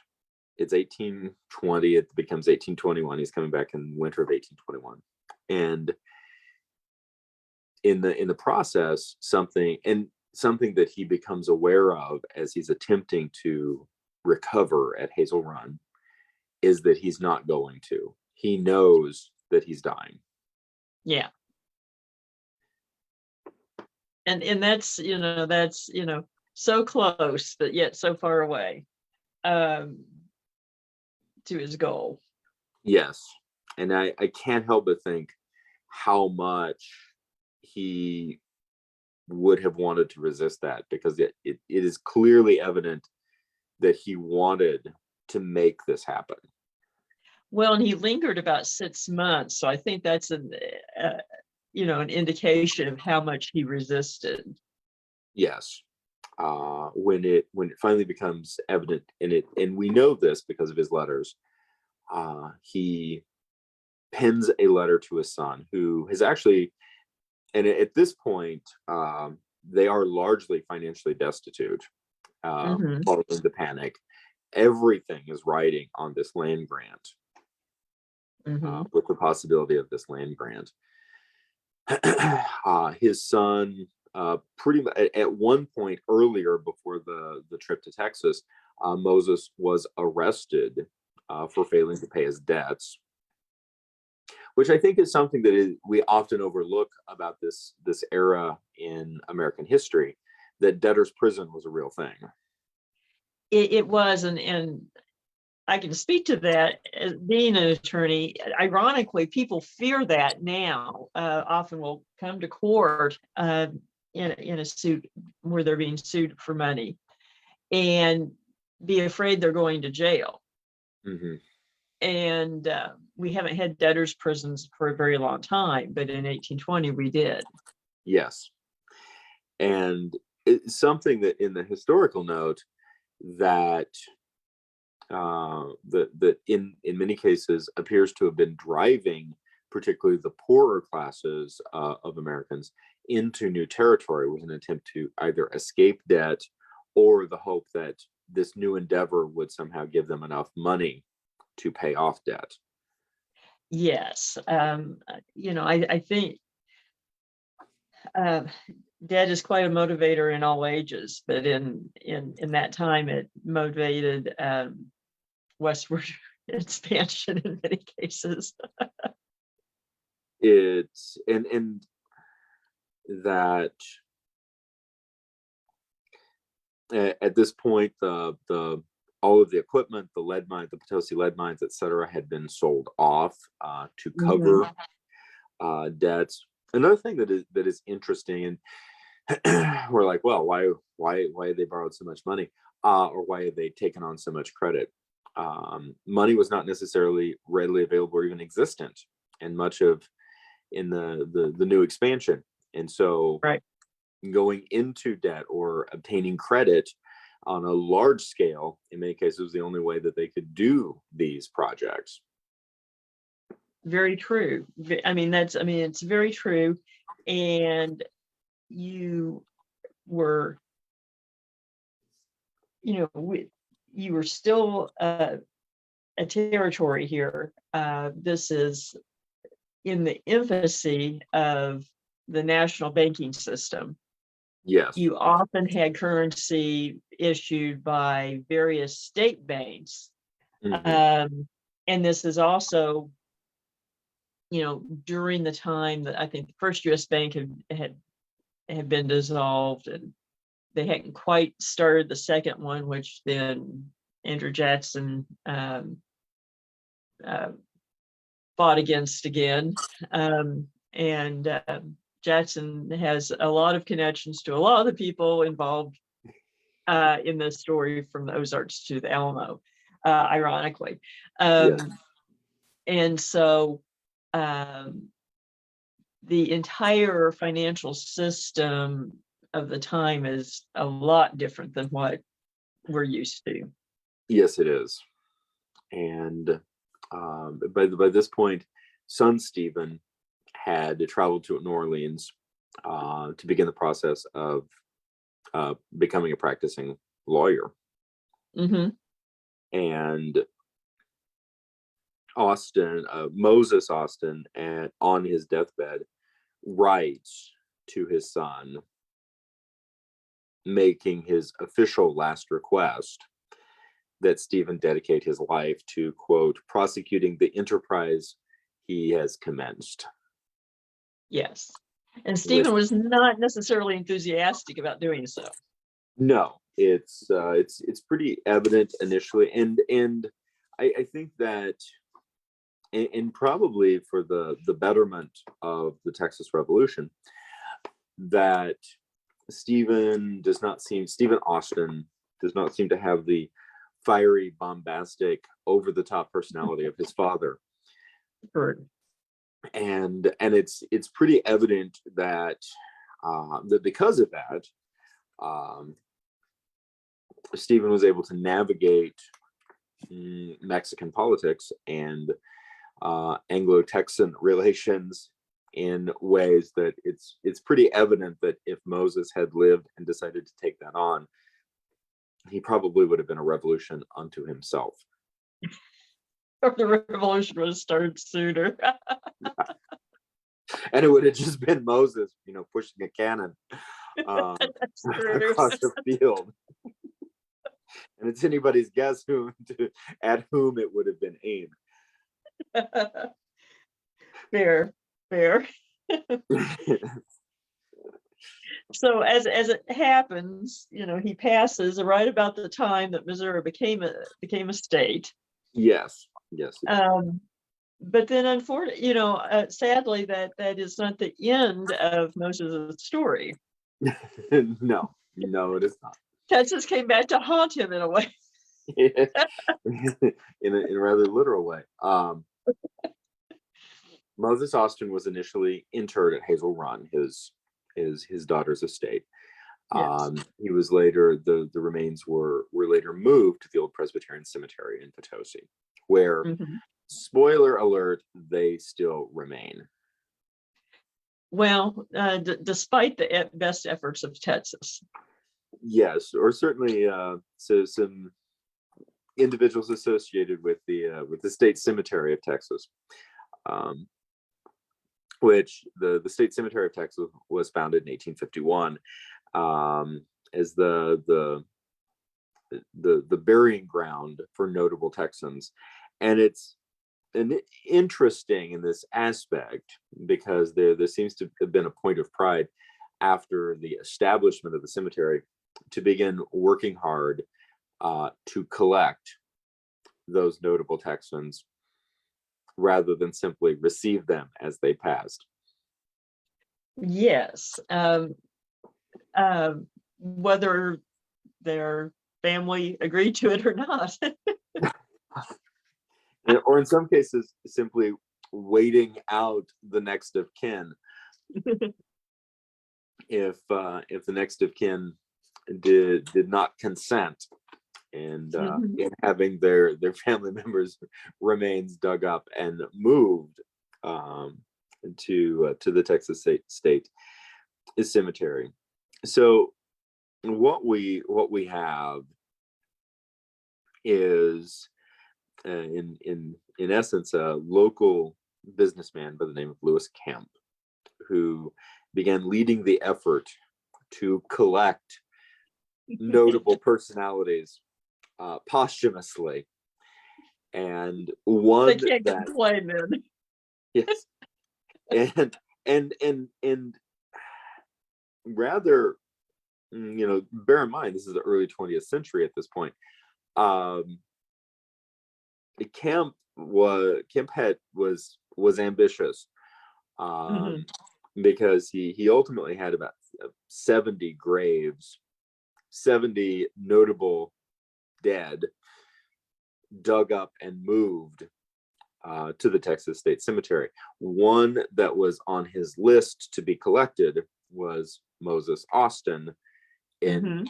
1820. It becomes 1821. He's coming back in winter of 1821, and in the process, something that he becomes aware of as he's attempting to recover at Hazel Run is that he's not going to. He knows that he's dying. Yeah. And that's so close, but yet so far away to his goal. Yes. And I can't help but think how much he would have wanted to resist that, because it is clearly evident that he wanted to make this happen. Well, and he lingered about 6 months, so I think that's an indication of how much he resisted. Yes. When it finally becomes evident and we know this because of his letters, he pens a letter to his son, who has actually, and at this point, they are largely financially destitute, following the panic. Everything is riding on this land grant, with the possibility of this land grant. His son, pretty much at one point earlier, before the trip to Texas, Moses was arrested for failing to pay his debts, which I think is something that we often overlook about this era in American history, that debtor's prison was a real thing. It was, and I can speak to that as being an attorney. Ironically, people fear that now. Often will come to court in a suit where they're being sued for money and be afraid they're going to jail. And we haven't had debtors' prisons for a very long time, but in 1820 we did. Yes. And it's something that in the historical note that that in many cases appears to have been driving particularly the poorer classes of Americans into new territory, was an attempt to either escape debt or the hope that this new endeavor would somehow give them enough money to pay off debt. Yes. I think debt is quite a motivator in all ages, but in that time it motivated westward expansion in many cases. It's and that at this point the all of the equipment, the lead mine, the Potosi lead mines, etc., had been sold off to cover debts. Another thing that is interesting, and we're like, well, why had they borrowed so much money, or why had they taken on so much credit? Money was not necessarily readily available or even existent in much of in the new expansion. And so Right. going into debt or obtaining credit on a large scale, in many cases, was the only way that they could do these projects. Very true. It's very true. And you were, you were still a territory here. This is in the infancy of the national banking system. Yes. You often had currency issued by various state banks. Mhm. And this is also, during the time that I think the first U.S. bank had been dissolved, and they hadn't quite started the second one, which then Andrew Jackson fought against again. And Jackson has a lot of connections to a lot of the people involved in this story, from the Ozarks to the Alamo, ironically. Yes. And so the entire financial system of the time is a lot different than what we're used to. Yes, it is. And by this point, son Stephen had traveled to New Orleans to begin the process of becoming a practicing lawyer. Mm-hmm. And Moses Austin, on his deathbed, writes to his son, making his official last request that Stephen dedicate his life to, quote, prosecuting the enterprise he has commenced. Yes. And Stephen Which, was not necessarily enthusiastic about doing so. no, it's pretty evident initially, and I think that, and probably for the betterment of the Texas Revolution, that Stephen Austin does not seem to have the fiery, bombastic, over-the-top personality of his father. Right. And it's pretty evident that that because of that, Stephen was able to navigate Mexican politics and Anglo-Texan relations in ways that it's pretty evident that if Moses had lived and decided to take that on, he probably would have been a revolution unto himself. Or the revolution would have started sooner. And it would have just been Moses, pushing a cannon across the field. And it's anybody's guess at whom it would have been aimed. Fair. So as it happens, he passes right about the time that Missouri became a state. Yes. But then, unfortunately, sadly, that is not the end of Moses' story. No, it is not. Texas came back to haunt him in a way. in a rather literal way. Moses Austin was initially interred at Hazel Run, his daughter's estate. Yes. He was later, the remains were later moved to the old Presbyterian Cemetery in Potosi, where, spoiler alert, they still remain. Well, despite the best efforts of Texas. Yes, or certainly so some individuals associated with the State Cemetery of Texas, which the State Cemetery of Texas was founded in 1851 as the burying ground for notable Texans. And it's interesting in this aspect because there seems to have been a point of pride after the establishment of the cemetery to begin working hard to collect those notable Texans rather than simply receive them as they passed. Yes. Whether their family agreed to it or not. Or in some cases, simply waiting out the next of kin. If the next of kin did not consent and in having their family members' remains dug up and moved to the Texas State Cemetery. So what we have is in essence a local businessman by the name of Lewis Kemp, who began leading the effort to collect notable personalities posthumously, and one They can't that complain then. yes, and rather, bear in mind this is the early 20th century at this point. Kemp was ambitious, because he ultimately had about 70 graves, 70 notable dead, dug up and moved to the Texas State Cemetery. One that was on his list to be collected was Moses Austin, who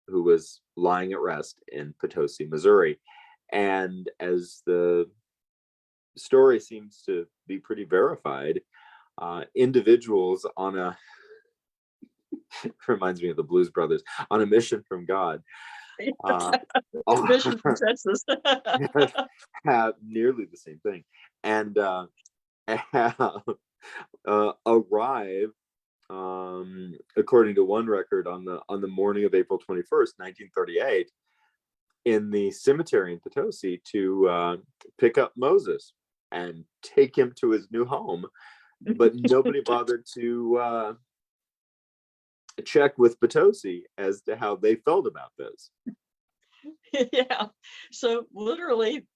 was lying at rest in Potosi, Missouri. And as the story seems to be pretty verified, individuals on a reminds me of the Blues Brothers, on a mission from God, Mission from Texas. have nearly the same thing, and arrive, according to one record, on the morning of April 21st, 1938, in the cemetery in Potosi to pick up Moses and take him to his new home. But nobody bothered to check with Potosi as to how they felt about this. Yeah. So literally,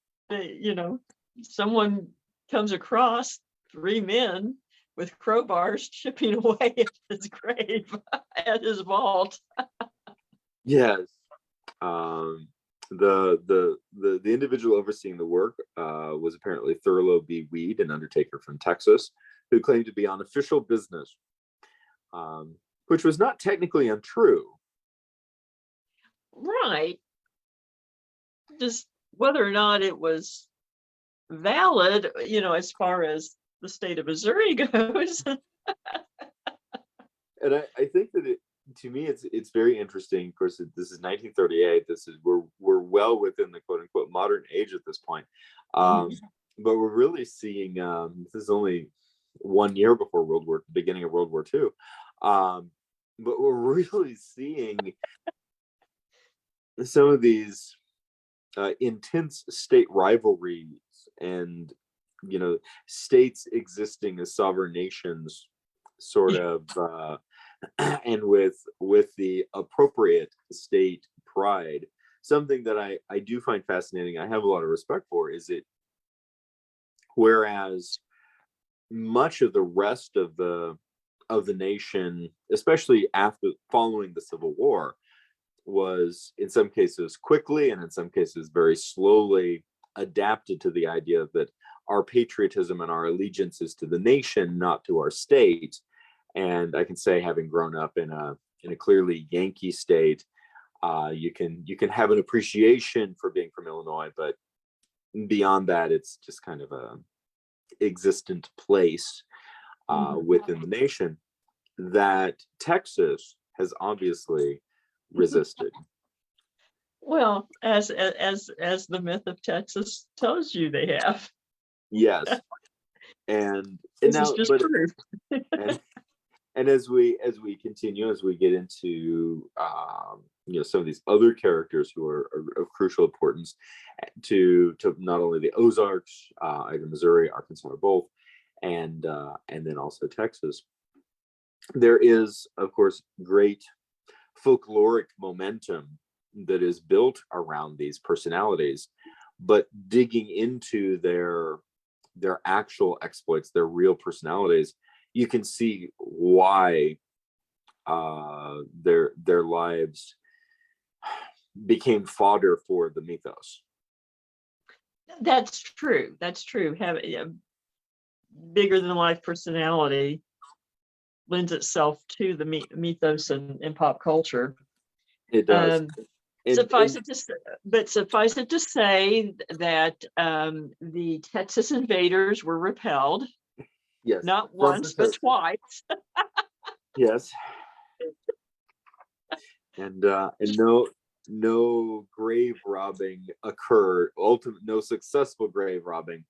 someone comes across 3 men with crowbars chipping away at his grave, at his vault. Yes. The individual overseeing the work was apparently Thurlow B. Weed, an undertaker from Texas, who claimed to be on official business, which was not technically untrue. Right. Just whether or not it was valid, as far as the state of Missouri goes. And I think that to me, it's very interesting. Of course, this is 1938. We're well within the quote unquote modern age at this point. But we're really seeing, this is only 1 year before beginning of World War II. But we're really seeing some of these intense state rivalries and, states existing as sovereign nations, sort of, and with the appropriate state pride. Something that I do find fascinating, I have a lot of respect for, is it, whereas much of the rest of the nation, especially following the Civil War, was in some cases quickly and in some cases very slowly adapted to the idea that our patriotism and our allegiance is to the nation, not to our state. And I can say, having grown up in a clearly Yankee state, you can have an appreciation for being from Illinois, but beyond that, it's just kind of a existent place within the nation that Texas has obviously resisted. Well, as the myth of Texas tells you, they have. Yes, and This now, is just proof. and as we continue, as we get into some of these other characters who are of crucial importance to not only the Ozarks, either Missouri, Arkansas, or both, and then also Texas, there is, of course, great folkloric momentum that is built around these personalities, but digging into their actual exploits, their real personalities, you can see why their lives became fodder for the mythos. That's true. bigger than life personality lends itself to the mythos and pop culture. It does. Suffice it to say that the Texas invaders were repelled, yes, not once but twice. Yes, and no grave robbing occurred. No successful grave robbing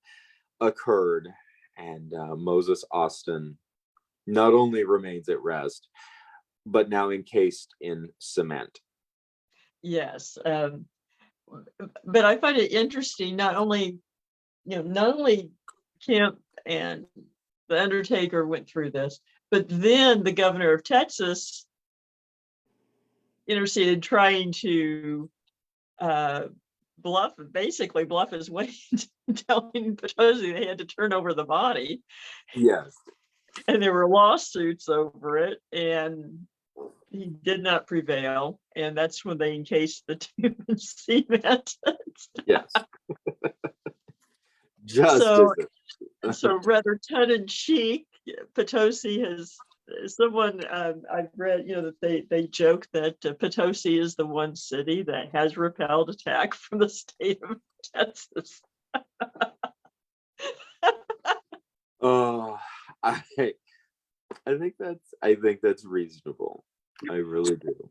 occurred, and Moses Austin not only remains at rest, but now encased in cement. Yes, but I find it interesting. Not only Kemp and the Undertaker went through this, but then the governor of Texas interceded, trying to bluff his way into telling Potosi they had to turn over the body. Yes. And there were lawsuits over it, and he did not prevail. And that's when they encased the tomb in cement. Yes. So rather tongue-in-cheek, Potosi has someone I've read, that they joke that Potosi is the one city that has repelled attack from the state of Texas. Oh, I think that's reasonable. I really do.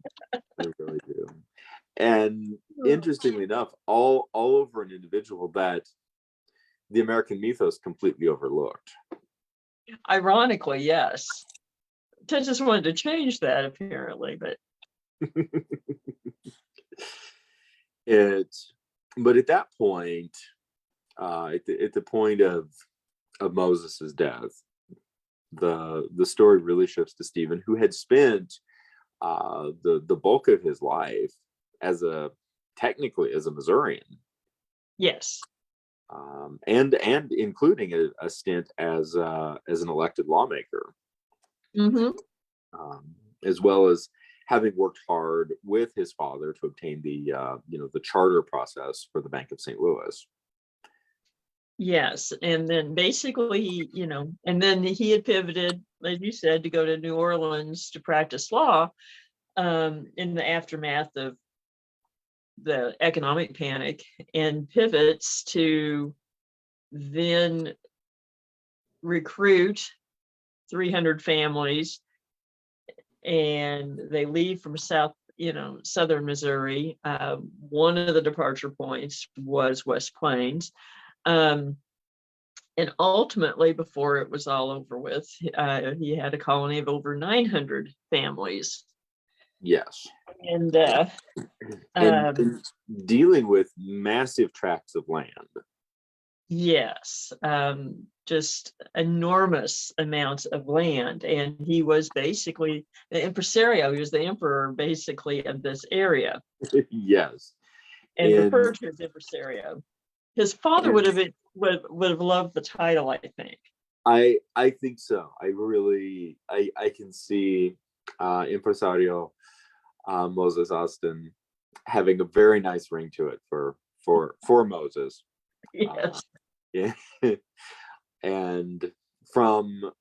And interestingly enough, all over an individual that the American mythos completely overlooked. Ironically, yes. Texas wanted to change that, apparently, but but at that point, at the point of Moses's death, the story really shifts to Stephen, who had spent the bulk of his life technically as a Missourian. Yes. And including a stint as an elected lawmaker, as well as having worked hard with his father to obtain the charter process for the Bank of St. Louis. Yes, and then basically, and then he had pivoted, as you said, to go to New Orleans to practice law in the aftermath of the economic panic, and pivots to then recruit 300 families, and they leave from southern Missouri. One of the departure points was West Plains. And ultimately, before it was all over with, he had a colony of over 900 families. Yes. And dealing with massive tracts of land. Yes, just enormous amounts of land. And he was basically the impresario. He was the emperor, basically, of this area. Yes. And referred to as impresario. His father would have loved the title, I think. I think so. I can see impresario Moses Austin having a very nice ring to it for Moses. Yes. Yeah. And from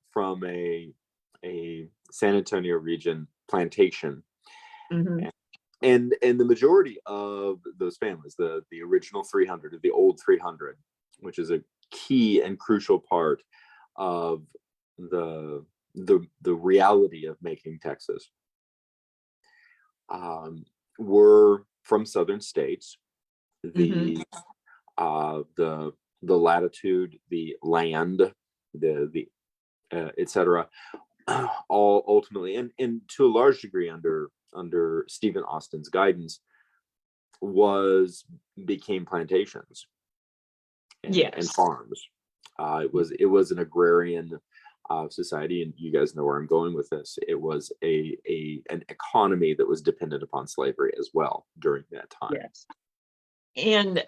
a San Antonio region plantation. Mm-hmm. And the majority of those families, the original 300, the old 300, which is a key and crucial part of the reality of making Texas, were from southern states. The latitude, the land, the etc., all ultimately, and to a large degree under Stephen Austin's guidance, became plantations and farms. It was an agrarian society, and you guys know where I'm going with this. It was an economy that was dependent upon slavery as well during that time. Yes. And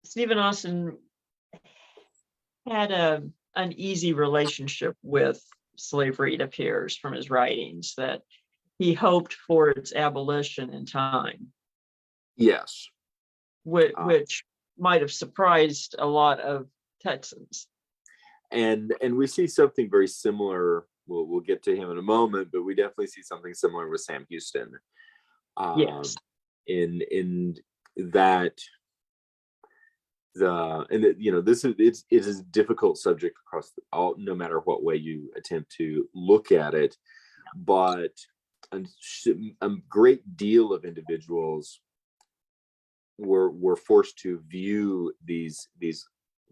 Stephen Austin had an uneasy relationship with slavery. It appears from his writings that he hoped for its abolition in time. Yes. Which might have surprised a lot of Texans. And we see something very similar. We'll get to him in a moment, but we definitely see something similar with Sam Houston. Yes. In that this is it is a difficult subject across all, no matter what way you attempt to look at it, but a great deal of individuals were forced to view these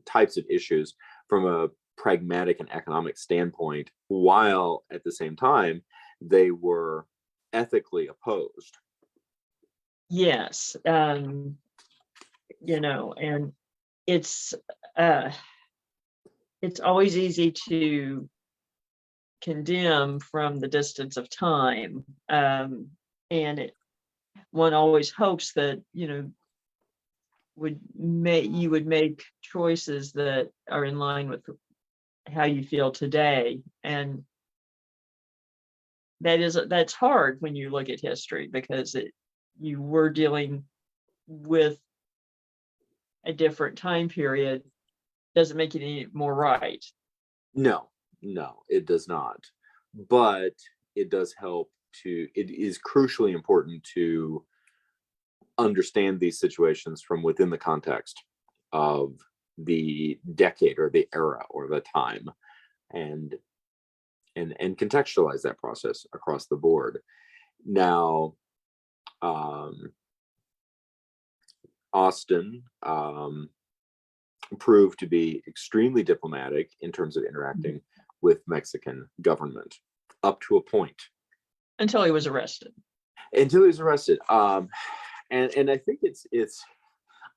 types of issues from a pragmatic and economic standpoint, while at the same time they were ethically opposed. Yes. And it's always easy to condemn from the distance of time. And one always hopes that, you would make choices that are in line with how you feel today. And that's hard when you look at history, because you were dealing with a different time period. Doesn't make it any more right. No, it does not. But it does help it is crucially important to understand these situations from within the context of the decade or the era or the time, and contextualize that process across the board. Now, Austin proved to be extremely diplomatic in terms of interacting with Mexican government up to a point. Until he was arrested. And I think it's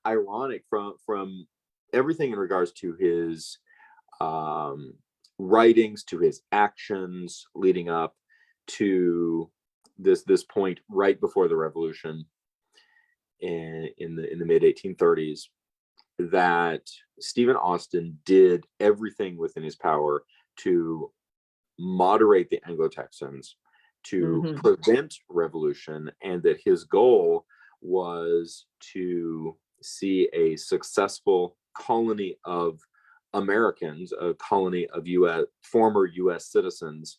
ironic from everything in regards to his writings, to his actions leading up to this point right before the revolution in the mid 1830s, that Stephen Austin did everything within his power to moderate the Anglo-Texans, to prevent revolution, and that his goal was to see a successful colony of Americans, a colony of former U.S. citizens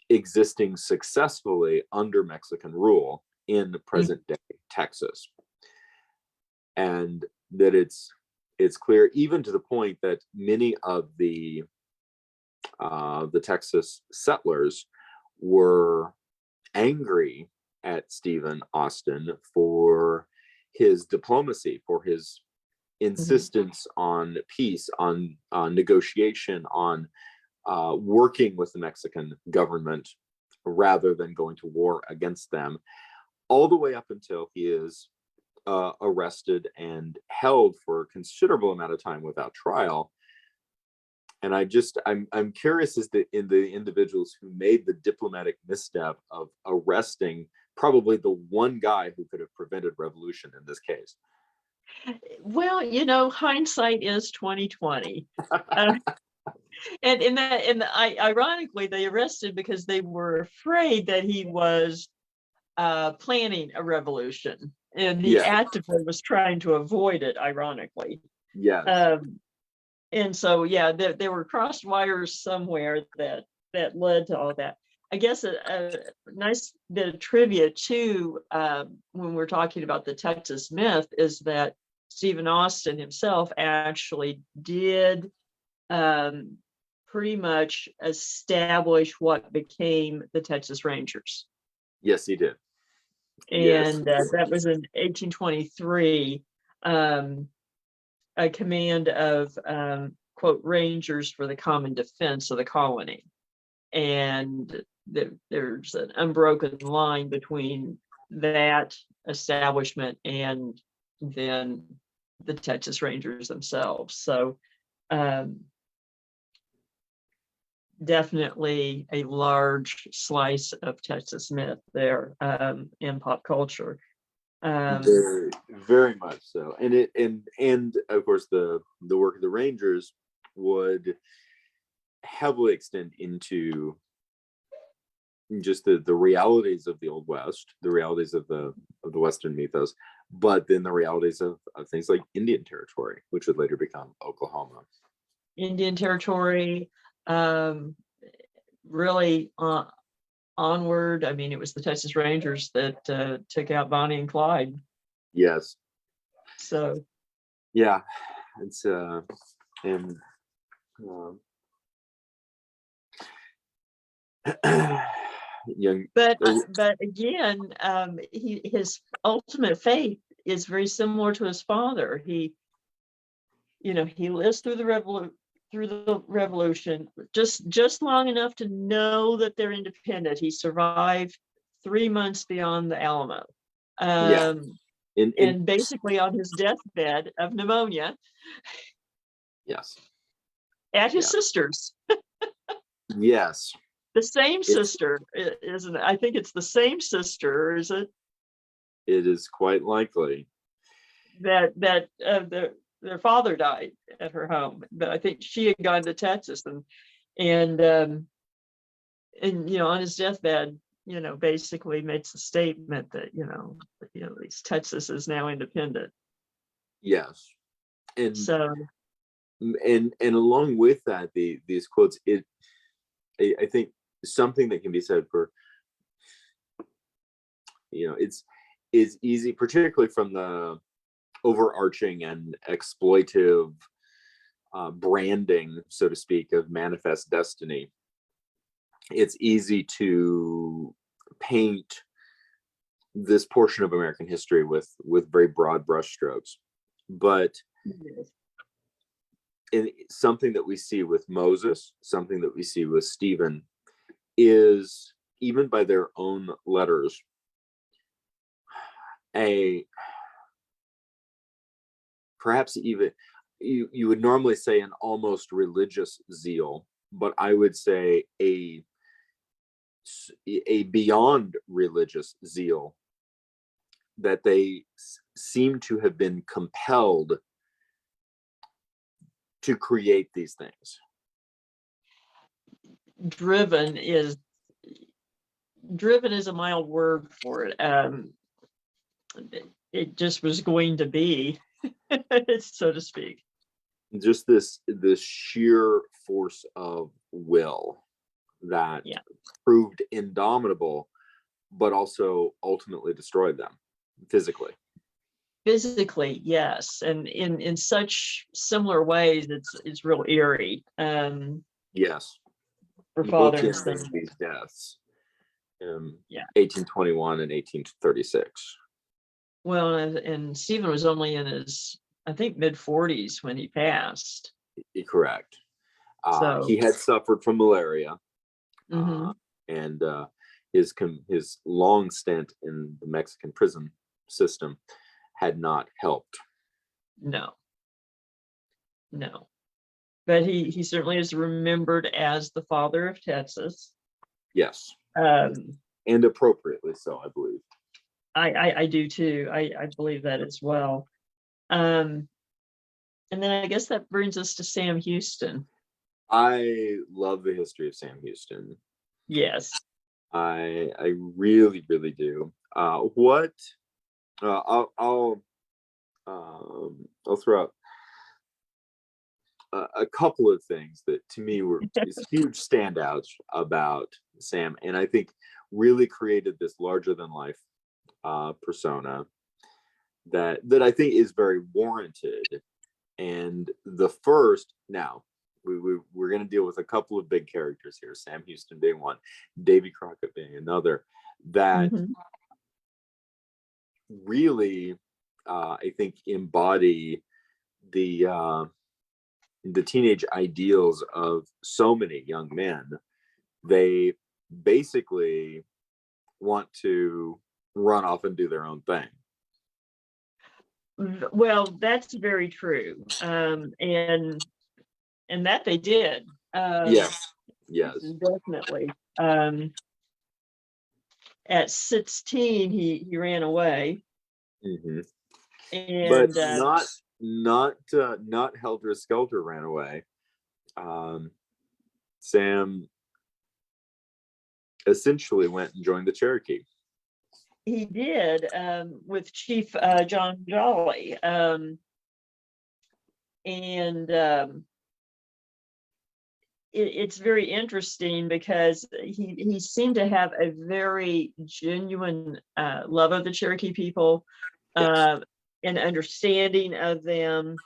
existing successfully under Mexican rule in present day Texas. And that it's clear, even to the point that many of the Texas settlers were angry at Stephen Austin for his diplomacy, for his insistence on peace, on negotiation, on working with the Mexican government rather than going to war against them, all the way up until he is arrested and held for a considerable amount of time without trial. And I'm curious as to the individuals who made the diplomatic misstep of arresting probably the one guy who could have prevented revolution in this case. Well, hindsight is 2020. And ironically, they arrested because they were afraid that he was planning a revolution, and he actively was trying to avoid it, ironically. Yes. And so, yeah, there were crossed wires somewhere that led to all that. I guess a nice bit of trivia too, when we're talking about the Texas myth, is that Stephen Austin himself actually did pretty much establish what became the Texas Rangers. Yes, he did. And that was in 1823. A command of quote Rangers for the common defense of the colony, and there's an unbroken line between that establishment and then the Texas Rangers themselves. So definitely a large slice of Texas myth there in pop culture. Very, very much so. And of course the work of the Rangers would heavily extend into just the realities of the Old West, the realities of the Western mythos, but then the realities of things like Indian Territory, which would later become Oklahoma. Indian Territory, really onward. I mean, it was the Texas Rangers that took out Bonnie and Clyde. Yes. So yeah, it's and young, but again, his ultimate faith is very similar to his father. He lives through the revolution just long enough to know that they're independent. He survived 3 months beyond the Alamo. And basically on his deathbed of pneumonia. Yes. At his sister's. Yes. The same sister, isn't it? I think it's the same sister, is it? It is quite likely that their father died at her home, but I think she had gone to Texas and on his deathbed, basically makes a statement that at least Texas is now independent. Yes, and so and along with that, these quotes, I think something that can be said for it's easy, particularly from the overarching and exploitive branding, so to speak, of Manifest Destiny. It's easy to paint this portion of American history with very broad brushstrokes, but something that we see with Moses, something that we see with Stephen, is, even by their own letters, perhaps even you would normally say an almost religious zeal, but I would say a beyond religious zeal, that they seem to have been compelled to create these things. Driven is a mild word for it. It just was going to be, so to speak. Just this sheer force of will that proved indomitable, but also ultimately destroyed them physically. Physically, yes, and in such similar ways, it's real eerie. Yes, for father and son. These deaths, 1821 and 1836. Well, and Stephen was only in his, I think, mid-40s when he passed. Correct. So he had suffered from malaria, and his long stint in the Mexican prison system had not helped. No. But he certainly is remembered as the father of Texas. Yes. And appropriately so, I believe. I do too. I believe that as well. And then I guess that brings us to Sam Houston. I love the history of Sam Houston. Yes. I really, really do. I'll throw out a couple of things that to me were huge standouts about Sam, and I think really created this larger than life persona that I think is very warranted. And the first, now we're going to deal with a couple of big characters here, Sam Houston being one, Davy Crockett being another, that really I think embody the teenage ideals of so many young men. They basically want to run off and do their own thing. Well, that's very true. And that they did. Yes. Definitely. At 16, he ran away. And but not helter skelter ran away. Sam essentially went and joined the Cherokee. He did, with Chief John Jolly. It's very interesting because he seemed to have a very genuine love of the Cherokee people, Yes. and understanding of them,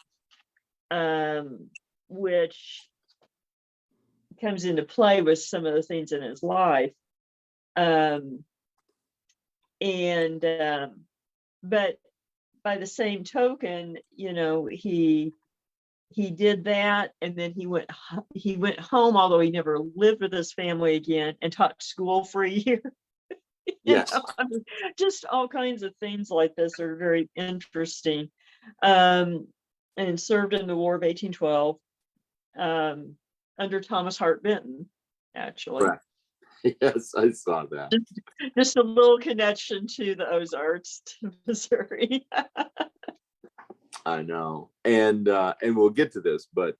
which comes into play with some of the things in his life. But by the same token, he did that, and then he went home, although he never lived with his family again, and taught school for a year. Yes. I mean, just all kinds of things like this are very interesting. And served in the War of 1812, under Thomas Hart Benton, actually. Right. Yes, I saw that. Just a little connection to the Ozarks, to Missouri. I know, and we'll get to this, but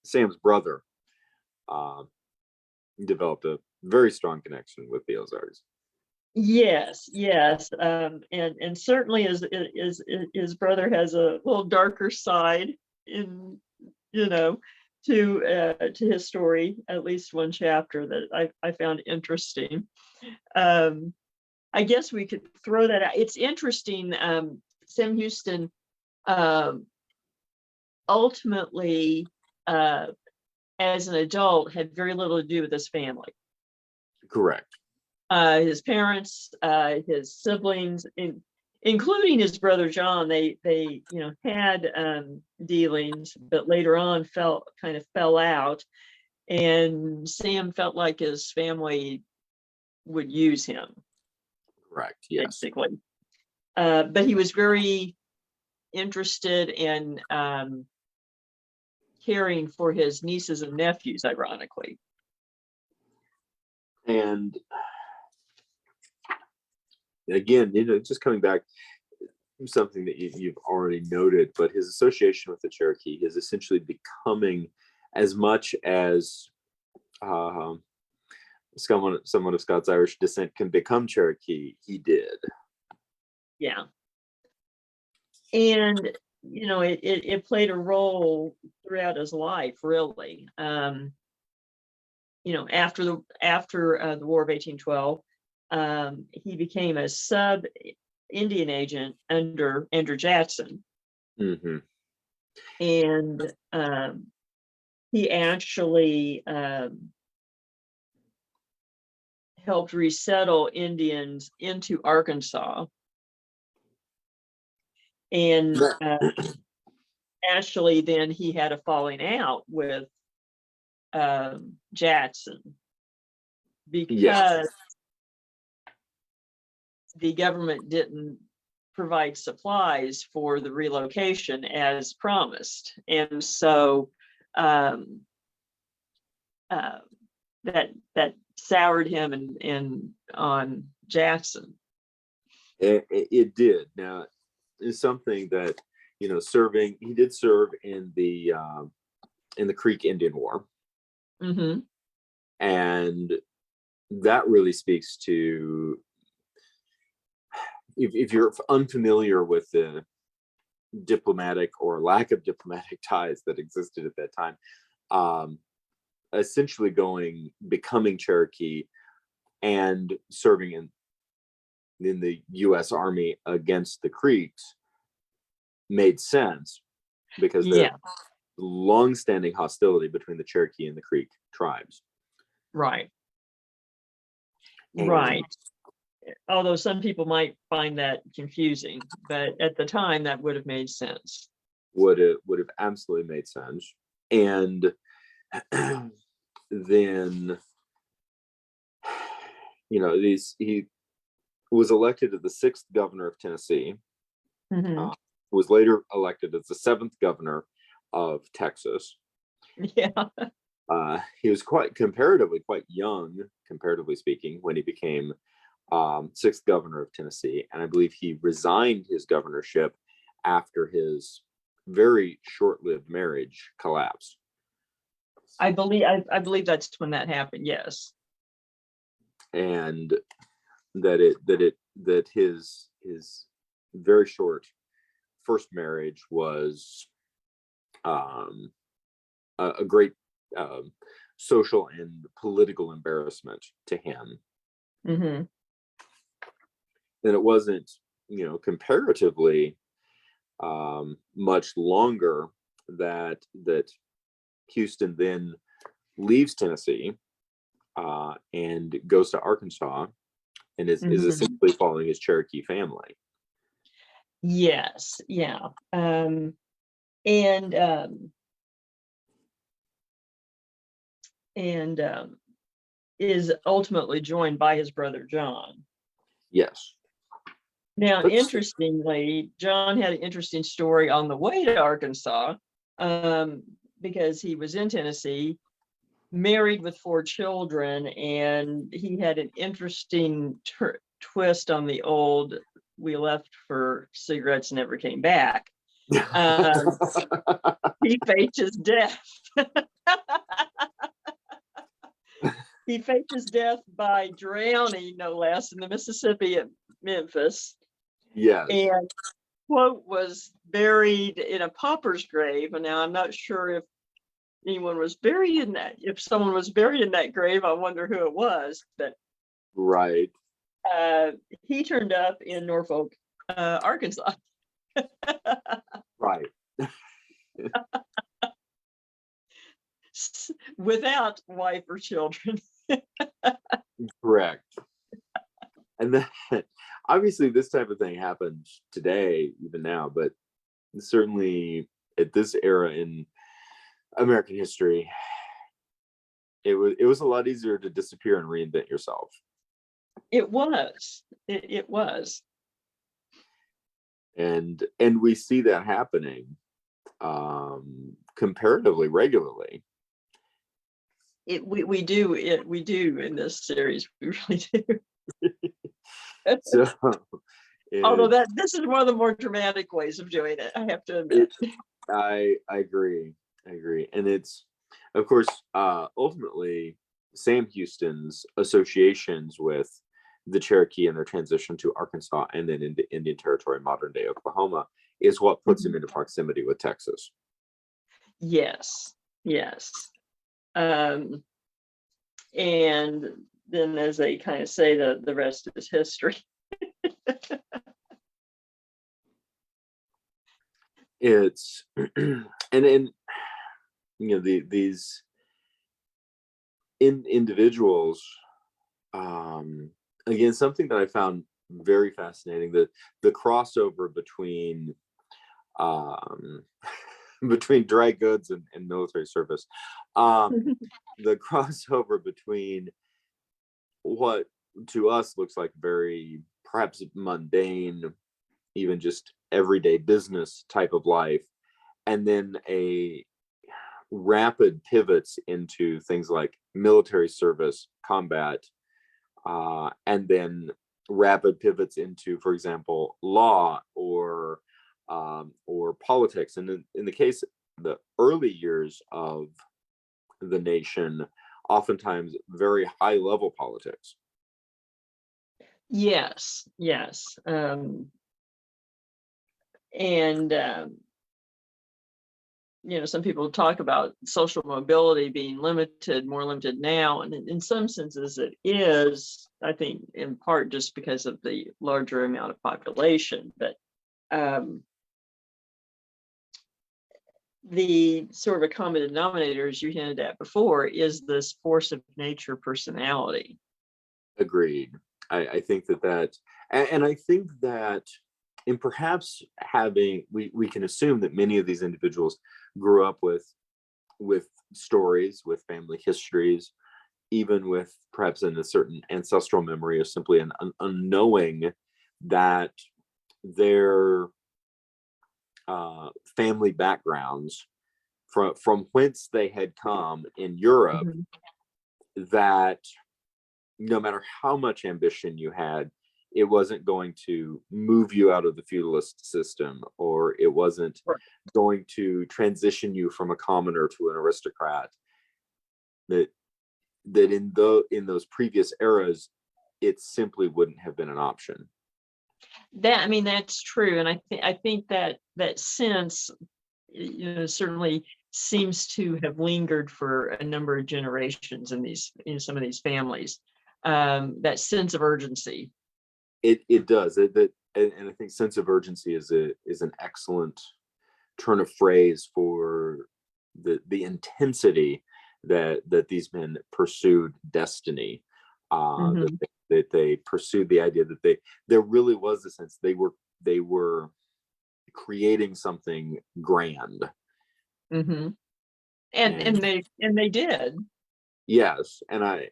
Sam's brother developed a very strong connection with the Ozarks. Yes, and certainly his brother has a little darker side in to his story. At least one chapter that I found interesting. I guess we could throw that out. It's interesting. Sam Houston ultimately, as an adult, had very little to do with his family. Correct. His parents, his siblings, including his brother John, they had dealings, but later on kind of fell out, and Sam felt like his family would use him. Correct. Yes. Basically, but he was very interested in caring for his nieces and nephews, ironically. And again, just coming back, something that you've already noted, but his association with the Cherokee is essentially becoming, as much as someone of Scots-Irish descent can become Cherokee, he did. Yeah. And it played a role throughout his life, really. After the War of 1812, he became a sub Indian agent under Andrew Jackson. Mm-hmm. And he actually helped resettle Indians into Arkansas. And actually, then he had a falling out with Jackson, because the government didn't provide supplies for the relocation as promised, and so that soured him on Jackson. It did. Now, it's something that he did serve in the Creek Indian War. Mm-hmm. And that really speaks to, if you're unfamiliar with the diplomatic or lack of diplomatic ties that existed at that time, essentially becoming Cherokee and serving in the U.S. Army against the Creeks made sense, because there's long-standing hostility between the Cherokee and the Creek tribes. Right. Right. Although some people might find that confusing, but at the time that would have made sense. Would have absolutely made sense. And then he was elected as the 6th governor of Tennessee. Mm-hmm. Was later elected as the 7th governor of Texas. Yeah. He was comparatively quite young, comparatively speaking, when he became 6th governor of Tennessee, and I believe he resigned his governorship after his very short-lived marriage collapsed. I believe that's when that happened. Yes. and that his very short first marriage was a great social and political embarrassment to him. Mm-hmm. And it wasn't, comparatively much longer that Houston then leaves Tennessee and goes to Arkansas and is essentially following his Cherokee family. Yes, yeah. And is ultimately joined by his brother John. Yes. Now, interestingly, John had an interesting story on the way to Arkansas, because he was in Tennessee, married with 4 children, and he had an interesting twist on the old "we left for cigarettes, never came back." He faked his death. He faked his death by drowning, no less, in the Mississippi at Memphis. Yes. And quote was buried in a pauper's grave. And now I'm not sure if anyone was buried in that. If someone was buried in that grave, I wonder who it was. But right. He turned up in Norfolk, Arkansas. Right. Without wife or children. Correct. And then obviously this type of thing happens today, even now, but certainly at this era in American history, it was a lot easier to disappear and reinvent yourself. It was. It was. And we see that happening comparatively regularly. We do in this series. We really do. So, although this is one of the more dramatic ways of doing it, I have to admit. I agree, and it's, of course, ultimately Sam Houston's associations with the Cherokee and their transition to Arkansas and then into Indian Territory, modern day Oklahoma, is what puts him into proximity with Texas. Yes. And then, as they kind of say, the rest is history. It's and these individuals, again, something that I found very fascinating, the crossover between between dry goods and military service, the crossover between what to us looks like very perhaps mundane, even just everyday business type of life, and then a rapid pivots into things like military service, combat, and then rapid pivots into, for example, law or politics. And in the case of the early years of the nation, oftentimes very high level politics. Yes. And some people talk about social mobility being more limited now, and in some senses it is, I think, in part just because of the larger amount of population. But the sort of a common denominator, as you hinted at before, is this force of nature personality. Agreed. I think that and I think that, and perhaps we can assume that many of these individuals grew up with stories, with family histories, even with perhaps in a certain ancestral memory, or simply an unknowing that their family backgrounds from whence they had come in Europe, that no matter how much ambition you had, it wasn't going to move you out of the feudalist system, or it wasn't going to transition you from a commoner to an aristocrat. That in those previous eras, it simply wouldn't have been an option. I mean, that's true. And I think that that sense, certainly seems to have lingered for a number of generations in some of these families. That sense of urgency. It does. And I think sense of urgency is an excellent turn of phrase for the intensity that these men pursued destiny. Mhm. That they pursued the idea that there really was a sense they were creating something grand. Mhm. And And they did. yes, and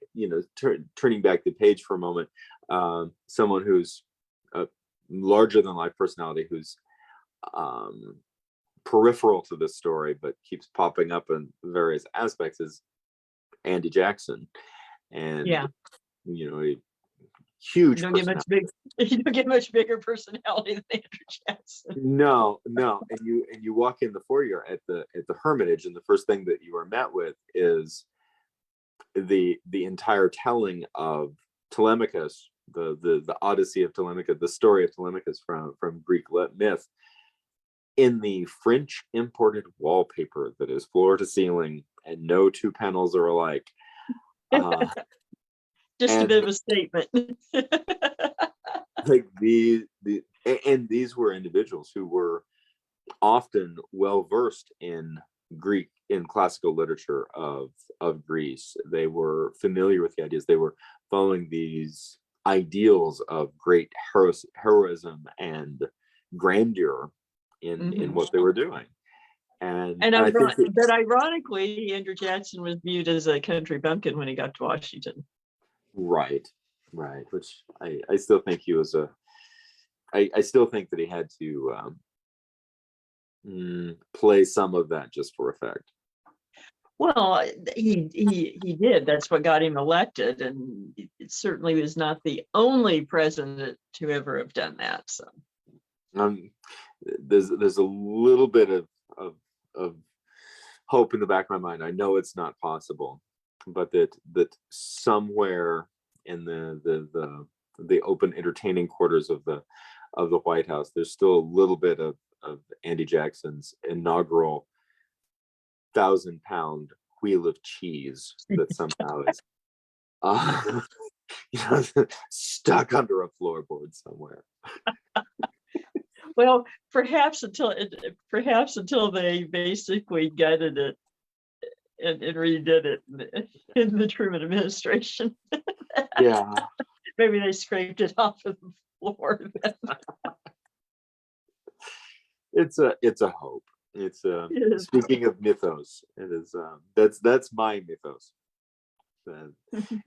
turning back the page for a moment, someone who's a larger than life personality who's peripheral to this story but keeps popping up in various aspects is Andy Jackson. And Yeah. a huge You don't get personality. much big. You don't get much bigger personality than Andrew Jackson. No, and you walk in the foyer at the Hermitage, and the first thing that you are met with is the entire telling of Telemachus, the Odyssey of Telemachus, the story of Telemachus from Greek myth, in the French imported wallpaper that is floor to ceiling, and no two panels are alike. Just a And bit of a statement. like and these were individuals who were often well versed in classical literature of Greece. They were familiar with the ideas. They were following these ideals of great heroism and grandeur in what they were doing. And I think but ironically, Andrew Jackson was viewed as a country bumpkin when he got to Washington. right, which I still think he was I still think that he had to play some of that just for effect. Well, he did. That's what got him elected, and it certainly was not the only president to ever have done that. So, there's a little bit of hope in the back of my mind. I know it's not possible, but that somewhere in the open entertaining quarters of the White House, there's still a little bit of Andy Jackson's inaugural 1,000-pound wheel of cheese that somehow is stuck under a floorboard somewhere. well, perhaps until they basically gutted it and redid it in the Truman administration. Yeah, Maybe they scraped it off of the floor. it's a hope. It's speaking of mythos, it is that's my mythos.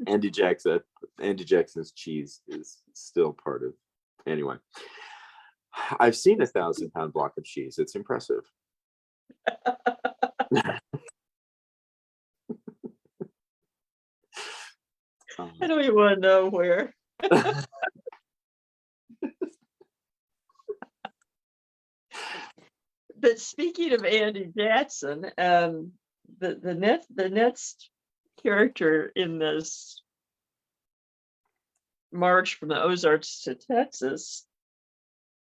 Andy Jackson's cheese is still part of. Anyway, I've seen 1,000-pound block of cheese. It's impressive. I don't even want to know where. But speaking of Andy Jackson, the next character in this march from the Ozarks to Texas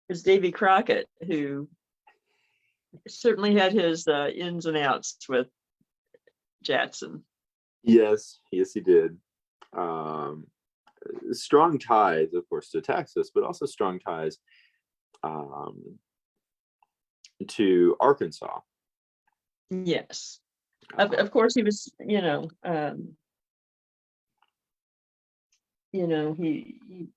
is Davy Crockett, who certainly had his ins and outs with Jackson. Yes, he did. Strong ties, of course, to Texas, but also strong ties to Arkansas. Yes, of course he was. He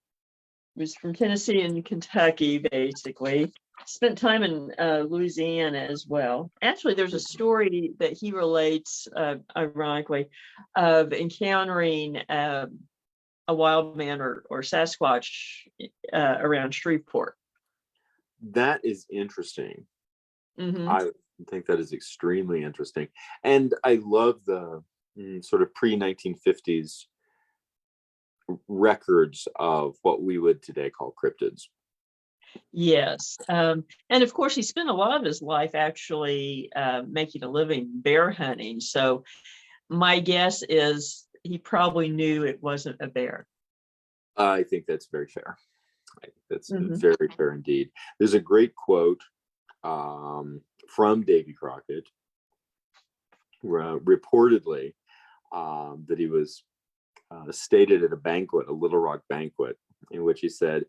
was from Tennessee and Kentucky, basically. Spent time in Louisiana as well. Actually, there's a story that he relates, ironically, of encountering a wild man or Sasquatch around Shreveport. That is interesting. Mm-hmm. I think that is extremely interesting. And I love the sort of pre-1950s records of what we would today call cryptids. Yes. And of course, he spent a lot of his life actually making a living bear hunting. So my guess is he probably knew it wasn't a bear. I think that's very fair. I think that's Mhm. very fair indeed. There's a great quote from Davy Crockett, reportedly, that he was stated at a banquet, a Little Rock banquet, in which he said,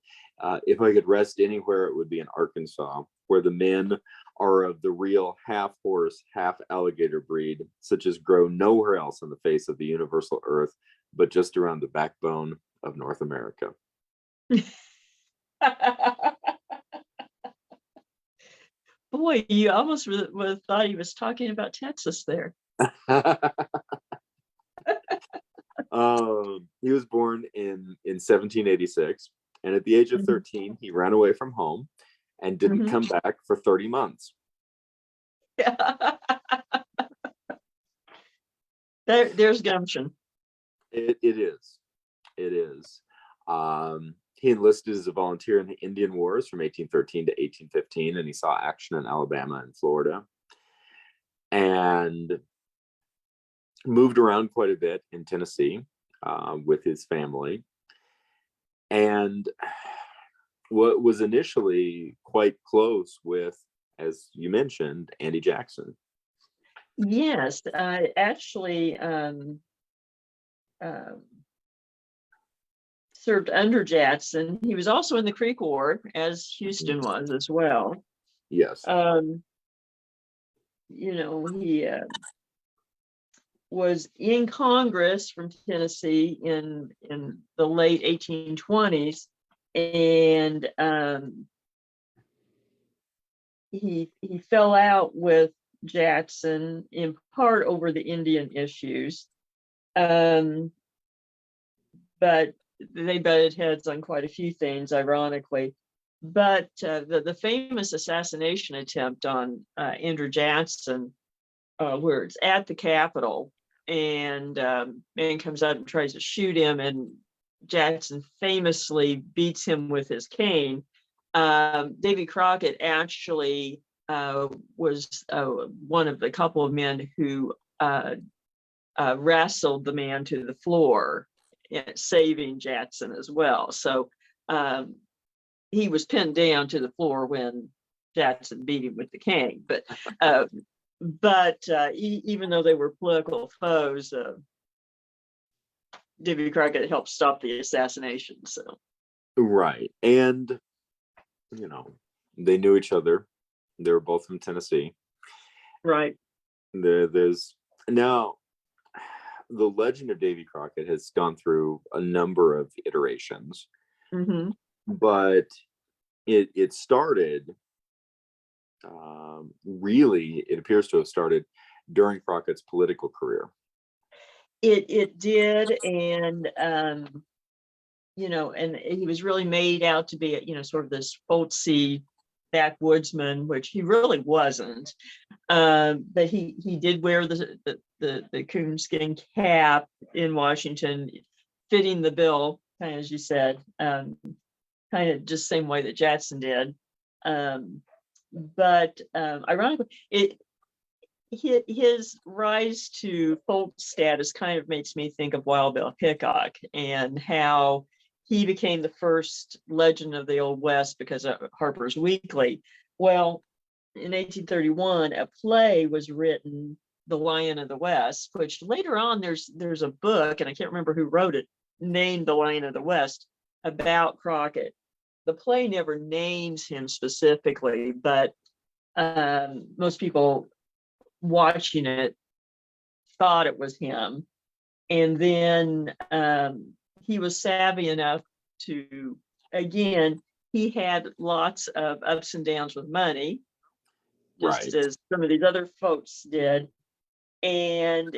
if I could rest anywhere, it would be in Arkansas, where the men are of the real half horse, half alligator breed, such as grow nowhere else on the face of the universal earth, but just around the backbone of North America. Boy, you almost would have thought he was talking about Texas there. He was born in 1786, and at the age of Mhm. 13, he ran away from home and didn't Mhm. come back for 30 months. There's gumption. It is. It is. He enlisted as a volunteer in the Indian Wars from 1813 to 1815, and he saw action in Alabama and Florida, and moved around quite a bit in Tennessee with his family. And what was initially quite close with, as you mentioned, Andy Jackson. Yes, actually served under Jackson. He was also in the Creek War, as Houston was as well. Yes. He was in Congress from Tennessee in the late 1820s, and he fell out with Jackson in part over the Indian issues, but they butted heads on quite a few things, ironically. But the famous assassination attempt on Andrew Jackson, where it's at the Capitol, and man comes out and tries to shoot him, and Jackson famously beats him with his cane. Davy Crockett actually was one of the couple of men who wrestled the man to the floor, saving Jackson as well. So he was pinned down to the floor when Jackson beat him with the cane. But even though they were political foes, Davy Crockett helped stop the assassination. So Right. And, they knew each other. They were both from Tennessee. right. There's now the legend of Davy Crockett has gone through a number of iterations, Mm-hmm. but it started, really, it appears to have started during Crockett's political career. It did, and and he was really made out to be, sort of this folksy backwoodsman, which he really wasn't. But he did wear the coonskin cap in Washington, fitting the bill, kind of as you said, kind of just same way that Jackson did. But ironically, his rise to folk status kind of makes me think of Wild Bill Hickok and how he became the first legend of the Old West because of Harper's Weekly. Well, in 1831, a play was written, The Lion of the West, which later on there's a book, and I can't remember who wrote it, named The Lion of the West, about Crockett. The play never names him specifically, but most people watching it thought it was him. And then he was savvy enough to, again, he had lots of ups and downs with money, just Right. as some of these other folks did. And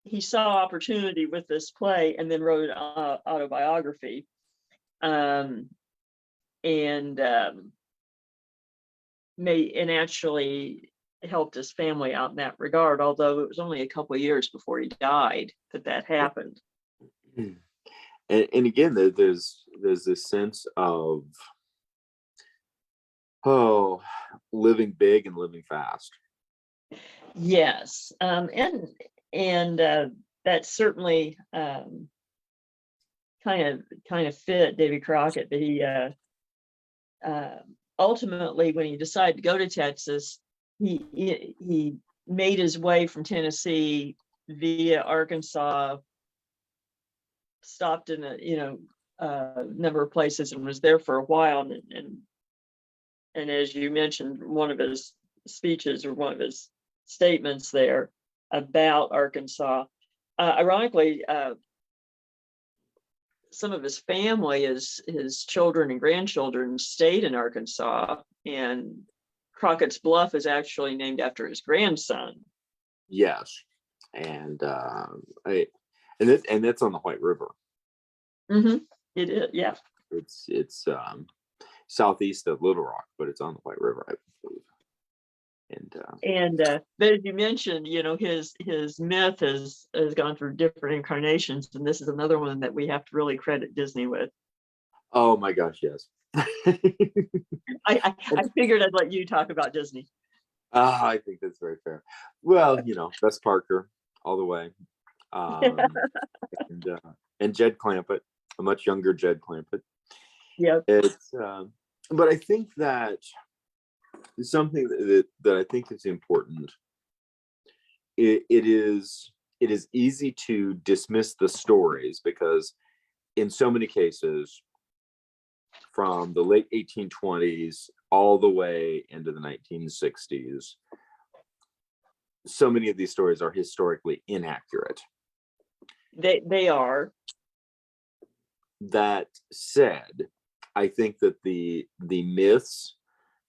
he saw opportunity with this play and then wrote an autobiography. And actually helped his family out in that regard, although it was only a couple of years before he died that happened. And again, there's this sense of living big and living fast. Yes, and that certainly kind of fit Davy Crockett. But he ultimately, when he decided to go to Texas, he made his way from Tennessee via Arkansas, stopped in a number of places and was there for a while. And as you mentioned, one of his speeches or one of his statements there about Arkansas, ironically, some of his family, his children and grandchildren, stayed in Arkansas, and Crockett's Bluff is actually named after his grandson. Yes, and that's on the White River. Mm-hmm. It is, yeah. It's southeast of Little Rock, but it's on the White River, I believe. But as you mentioned, his myth has gone through different incarnations, and this is another one that we have to really credit Disney with. Oh my gosh, yes. I figured I'd let you talk about Disney. I think that's very fair. Well, Bess Parker all the way, and Jed Clampett, a much younger Jed Clampett. Yeah. It's but I think that something that I think is important. It is easy to dismiss the stories because in so many cases, from the late 1820s all the way into the 1960s, so many of these stories are historically inaccurate. They are. That said, I think that the myths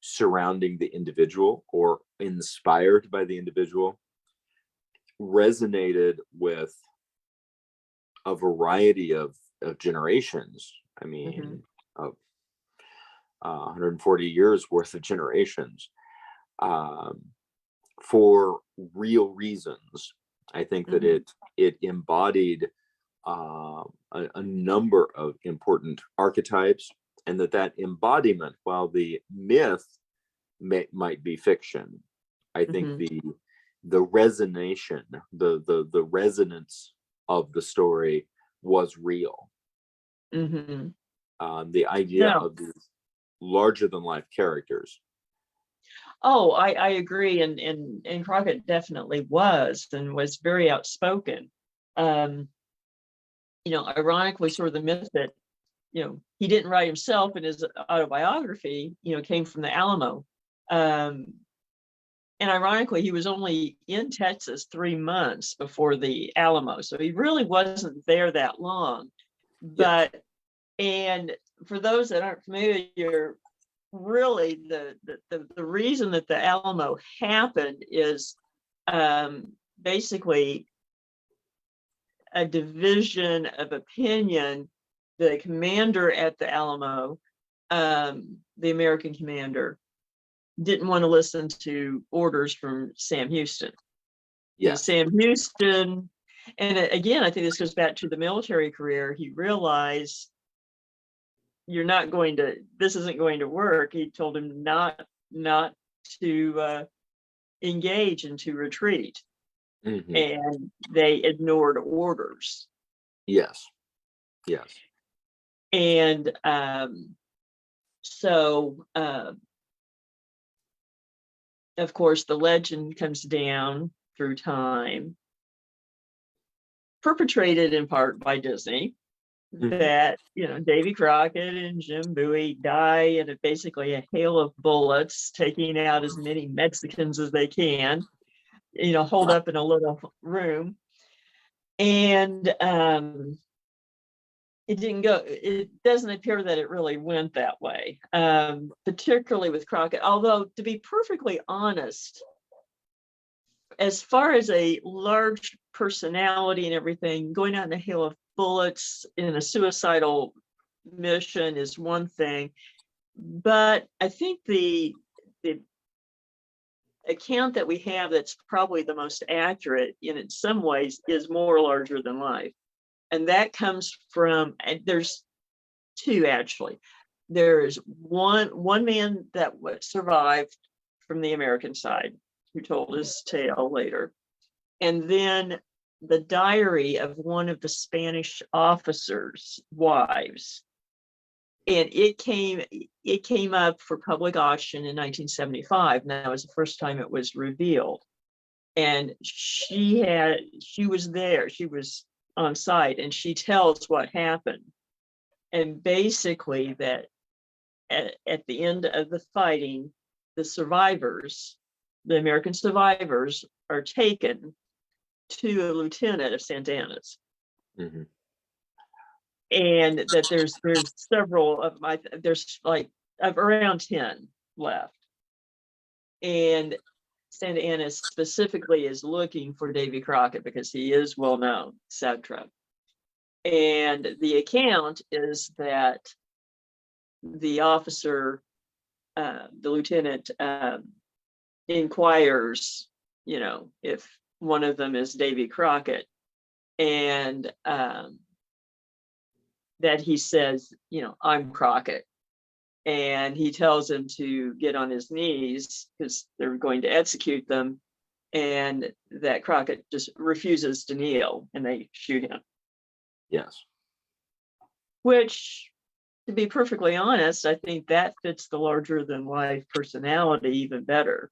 surrounding the individual or inspired by the individual resonated with a variety of generations. I mean, of 140 years worth of generations, for real reasons. I think that it embodied a number of important archetypes, and that embodiment, while the myth might be fiction, I think the resonation, the resonance of the story was real. The idea of these larger than life characters. Oh, I agree, and Crockett definitely was very outspoken. Ironically, sort of the myth that he didn't write himself in his autobiography, came from the Alamo. And ironically, he was only in Texas 3 months before the Alamo, so he really wasn't there that long. But and for those that aren't familiar, really the reason that the Alamo happened is basically a division of opinion. The commander at the Alamo, the American commander, didn't want to listen to orders from Sam Houston. Sam Houston, and again, I think this goes back to the military career. He realized this isn't going to work. He told him not to engage and to retreat. And they ignored orders. Yes. And so of course, the legend comes down through time, perpetrated in part by Disney, that Davy Crockett and Jim Bowie die in basically a hail of bullets, taking out as many Mexicans as they can, holed up in a little room. And it doesn't appear that it really went that way, particularly with Crockett. Although, to be perfectly honest, as far as a large personality and everything, going out in a hail of bullets in a suicidal mission is one thing. But I think the account that we have that's probably the most accurate in some ways is more larger than life. And that comes from, there's two actually. There's one man that survived from the American side who told his tale later. And then the diary of one of the Spanish officers' wives. And it came up for public auction in 1975. And that was the first time it was revealed. And she was there, she was on site, and she tells what happened. And basically that at the end of the fighting, the survivors, the American survivors, are taken to a lieutenant of Santa Anna's. Mm-hmm. And that there's several of there's like around 10 left. And Santa Ana specifically is looking for Davy Crockett because he is well known, etc. And the account is that the officer, the lieutenant, inquires, if one of them is Davy Crockett, and that he says, I'm Crockett. And he tells him to get on his knees because they're going to execute them. And that Crockett just refuses to kneel, and they shoot him. Yes. Which, to be perfectly honest, I think that fits the larger than life personality even better.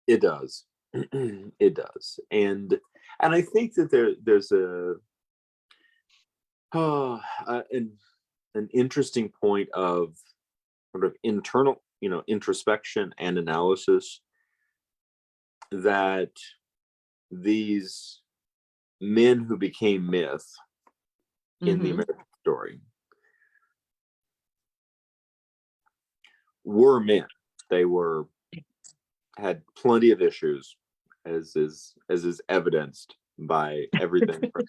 It does. It does. And I think that there's an interesting point of sort of internal, introspection and analysis, that these men who became myth in the American story were men. They had plenty of issues, as is evidenced by everything from,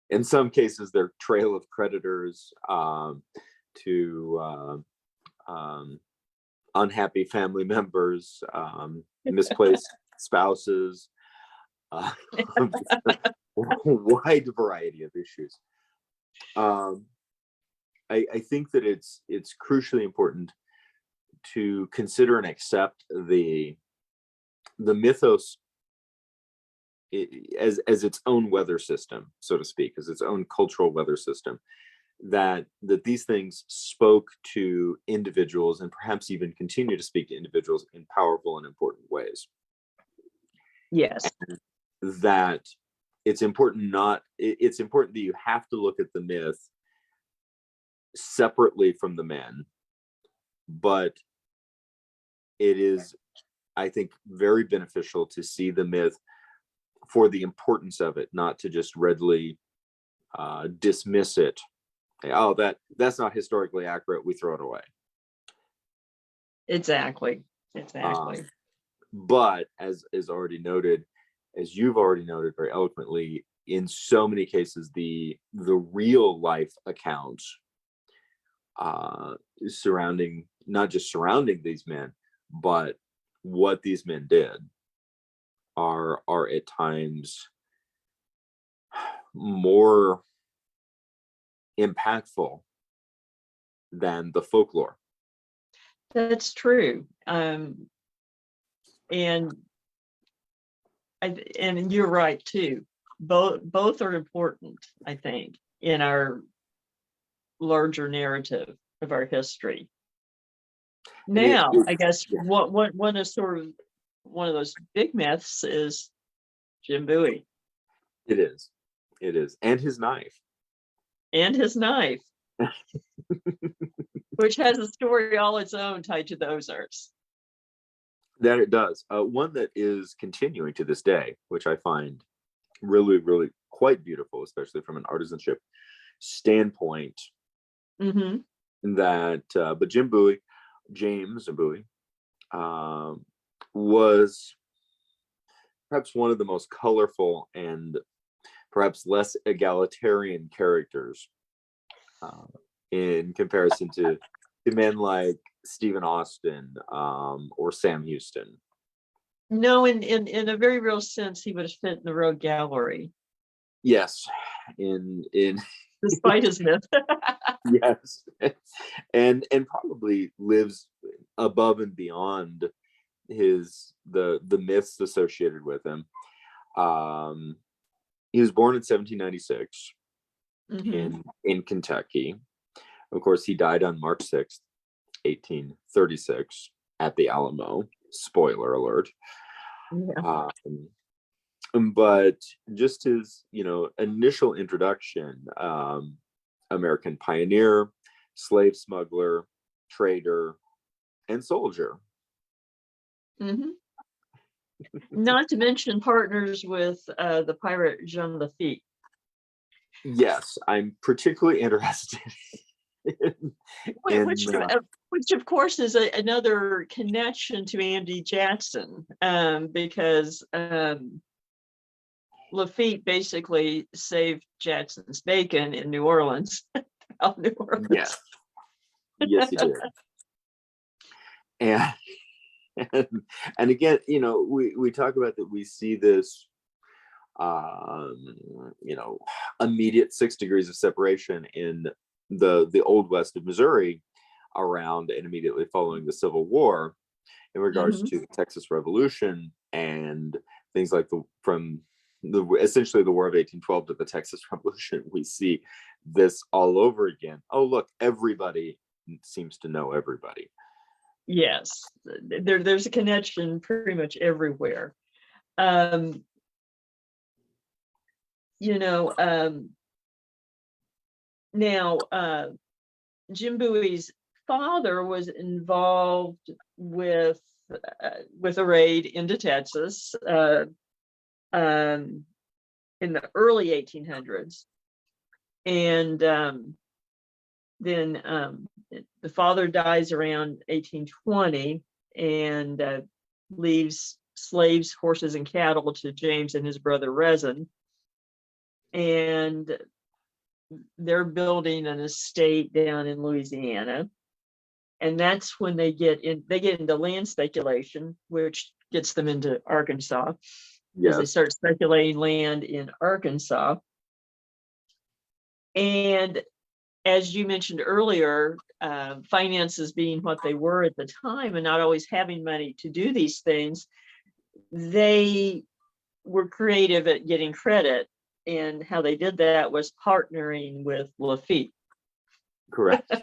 in some cases, their trail of creditors, to unhappy family members, misplaced spouses, a wide variety of issues. I think that it's crucially important to consider and accept the mythos as its own weather system, so to speak, as its own cultural weather system, that these things spoke to individuals and perhaps even continue to speak to individuals in powerful and important ways. Yes. And that it's important that you have to look at the myth separately from the men, but it is, I think, very beneficial to see the myth for the importance of it, not to just readily dismiss it. Oh, that's not historically accurate, we throw it away. Exactly. But as you've already noted very eloquently, in so many cases, the real life accounts surrounding these men, but what these men did are at times more impactful than the folklore. That's true. And you're right too. Both are important, I think, in our larger narrative of our history. Now, I guess what is sort of one of those big myths is Jim Bowie. It is, and his knife. Which has a story all its own tied to the Ozarks. That it does. One that is continuing to this day, which I find really, really quite beautiful, especially from an artisanship standpoint. That, but James Bowie, was perhaps one of the most colorful and perhaps less egalitarian characters in comparison to men like Stephen Austin or Sam Houston. No, in a very real sense, he would have fit in the rogue gallery. Yes, in despite his myth. Yes, and probably lives above and beyond the myths associated with him. He was born in 1796 Mhm. in Kentucky. Of course, he died on March 6th, 1836 at the Alamo. Spoiler alert. Yeah. But just his, initial introduction, American pioneer, slave smuggler, trader, and soldier. Mhm. Not to mention partners with the pirate Jean Lafitte. Yes, I'm particularly interested in, Which, which of course is another connection to Andy Jackson, because Lafitte basically saved Jackson's bacon in New Orleans. New Orleans. yes, yes, he did. And and again, we talk about that. We see this, immediate 6 degrees of separation in the old west of Missouri, around and immediately following the Civil War, in regards Mhm. to the Texas Revolution and things like essentially the War of 1812 to the Texas Revolution. We see this all over again. Oh, look, everybody seems to know everybody. Yes, there's a connection pretty much everywhere. Now, Jim Bowie's father was involved with a raid into Texas in the early 1800s, and then the father dies around 1820 and leaves slaves, horses, and cattle to James and his brother Rezin, and they're building an estate down in Louisiana. And that's when they get into land speculation, which gets them into Arkansas, because they Yes, start speculating land in Arkansas. And as you mentioned earlier, finances being what they were at the time and not always having money to do these things, they were creative at getting credit. And how they did that was partnering with Lafitte. correct.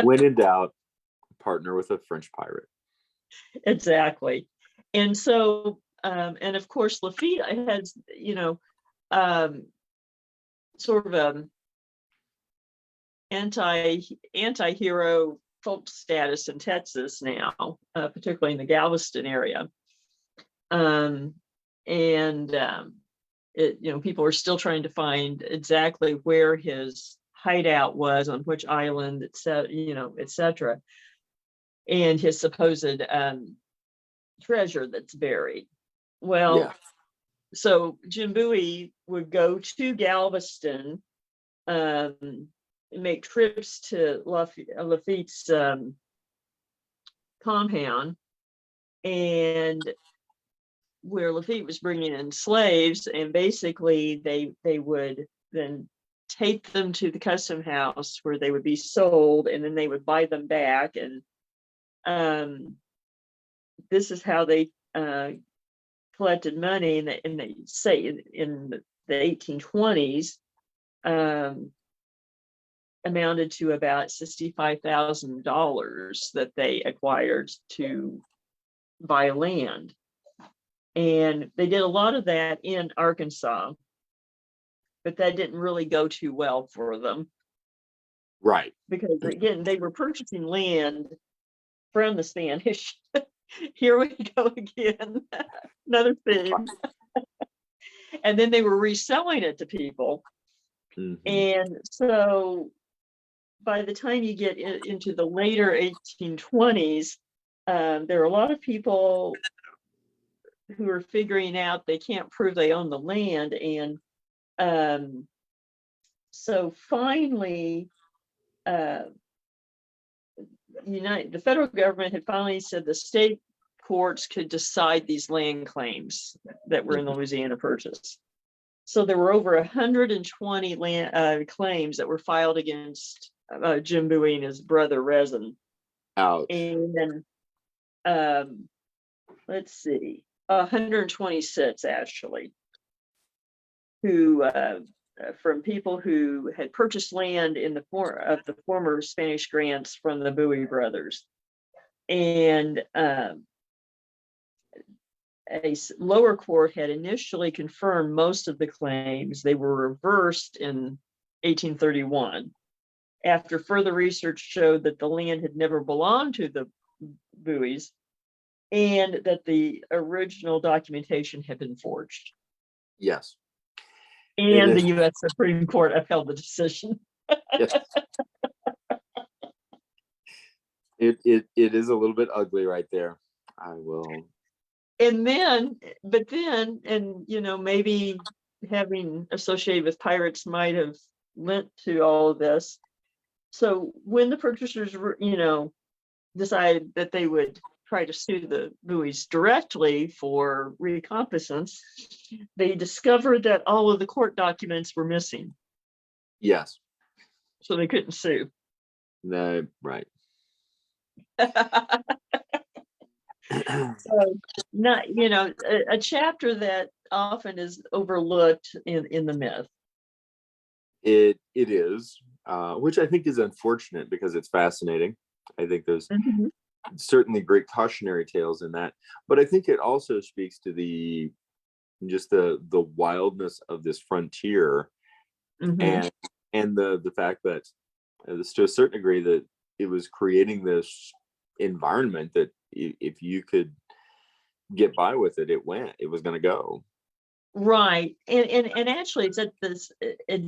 When in doubt, partner with a French pirate. Exactly. And so, and of course, Lafitte had, sort of a anti-hero cult status in Texas now, particularly in the Galveston area. People are still trying to find exactly where his hideout was, on which island, etc., and his supposed treasure that's buried. Well, Yeah. So Jim Bowie would go to Galveston, make trips to Lafitte's compound, and where Lafitte was bringing in slaves, and basically they would then take them to the custom house where they would be sold, and then they would buy them back. And this is how they collected money, and they say in the 1820s, amounted to about $65,000 that they acquired to buy land. And they did a lot of that in Arkansas, but that didn't really go too well for them. Right. Because again, they were purchasing land from the Spanish. Here we go again, another theme. And then they were reselling it to people. Mhm. And so by the time you get into the later 1820s, there are a lot of people who are figuring out they can't prove they own the land. And so finally, the federal government had finally said the state courts could decide these land claims that were in the Louisiana Purchase. So there were over 120 land claims that were filed against Jim Bowie and his brother Rezin. Ouch. And let's see, 126 actually. who from people who had purchased land in the form of the former Spanish grants from the Bowie brothers. And a lower court had initially confirmed most of the claims. They were reversed in 1831 after further research showed that the land had never belonged to the Bowies and that the original documentation had been forged. Yes. And the U.S. Supreme Court upheld the decision. Yes. It is a little bit ugly right there. I will. And then, and maybe having associated with pirates might have lent to all of this. So when the purchasers, decided that they would try to sue the Bowies directly for recompensance, they discovered that all of the court documents were missing. Yes. So they couldn't sue. No, right. So not, a chapter that often is overlooked in the myth. It is, which I think is unfortunate because it's fascinating. I think there's certainly great cautionary tales in that, but I think it also speaks to the wildness of this frontier, and the fact that to a certain degree that it was creating this environment that if you could get by with it, it was going to go. Right. And actually it's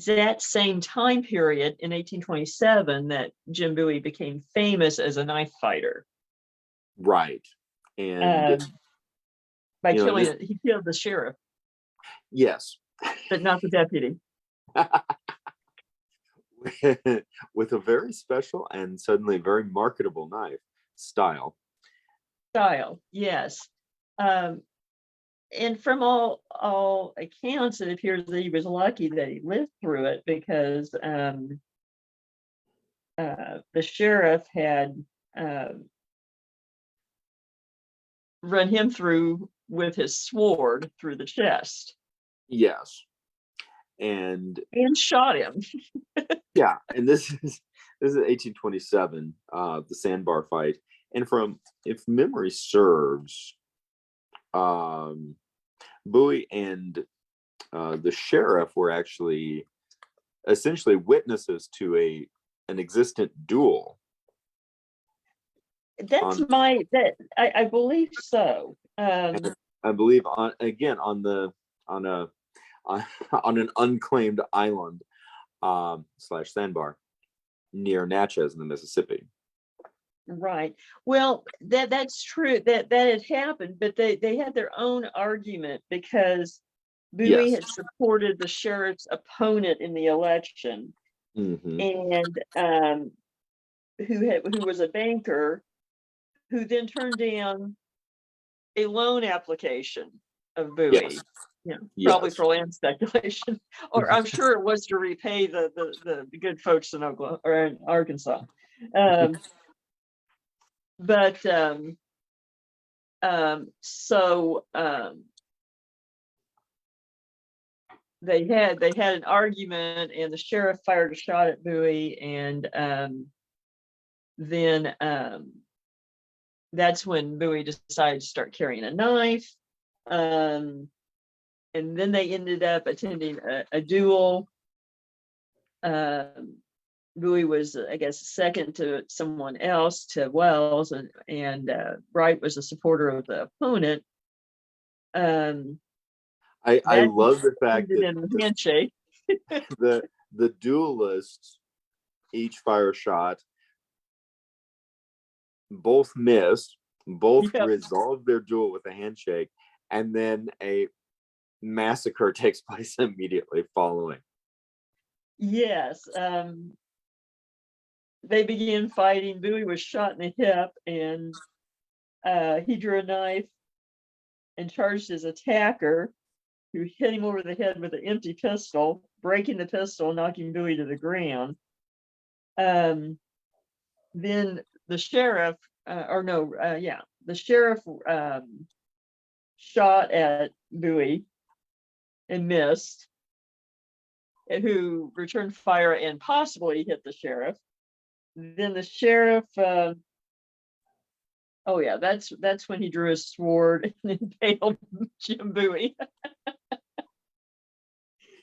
that same time period in 1827 that Jim Bowie became famous as a knife fighter. Right. And by killing he killed the sheriff. Yes. But not the deputy. With a very special and suddenly very marketable knife style, yes. And from all accounts, it appears that he was lucky that he lived through it, because the sheriff had run him through with his sword through the chest. Yes. And shot him. Yeah, and this is 1827, the sandbar fight. And if memory serves, Bowie and the sheriff were actually essentially witnesses to an existent duel. I believe so. I believe on an unclaimed island / sandbar near Natchez in the Mississippi. Right. Well, that's true. That had happened, but they had their own argument, because Bowie had supported the sheriff's opponent in the election, and who was a banker, who then turned down a loan application of Bowie. Probably for land speculation, or I'm sure it was to repay the good folks in Oklahoma or in Arkansas. So they had an argument, and the sheriff fired a shot at Bowie, and then that's when Bowie decided to start carrying a knife. And then they ended up attending a duel. Bowie was, I guess, second to someone else, to Wells, and Wright was a supporter of the opponent. I love the fact that in the handshake. the duelists each fire a shot, both missed, both resolved their duel with a handshake, and then a massacre takes place immediately following. Yes. They began fighting. Bowie was shot in the hip, and he drew a knife and charged his attacker, who hit him over the head with an empty pistol, breaking the pistol, knocking Bowie to the ground. Then the sheriff, the sheriff shot at Bowie and missed. who returned fire and possibly hit the sheriff. Then the sheriff, oh yeah, that's when he drew his sword and impaled Jim Bowie.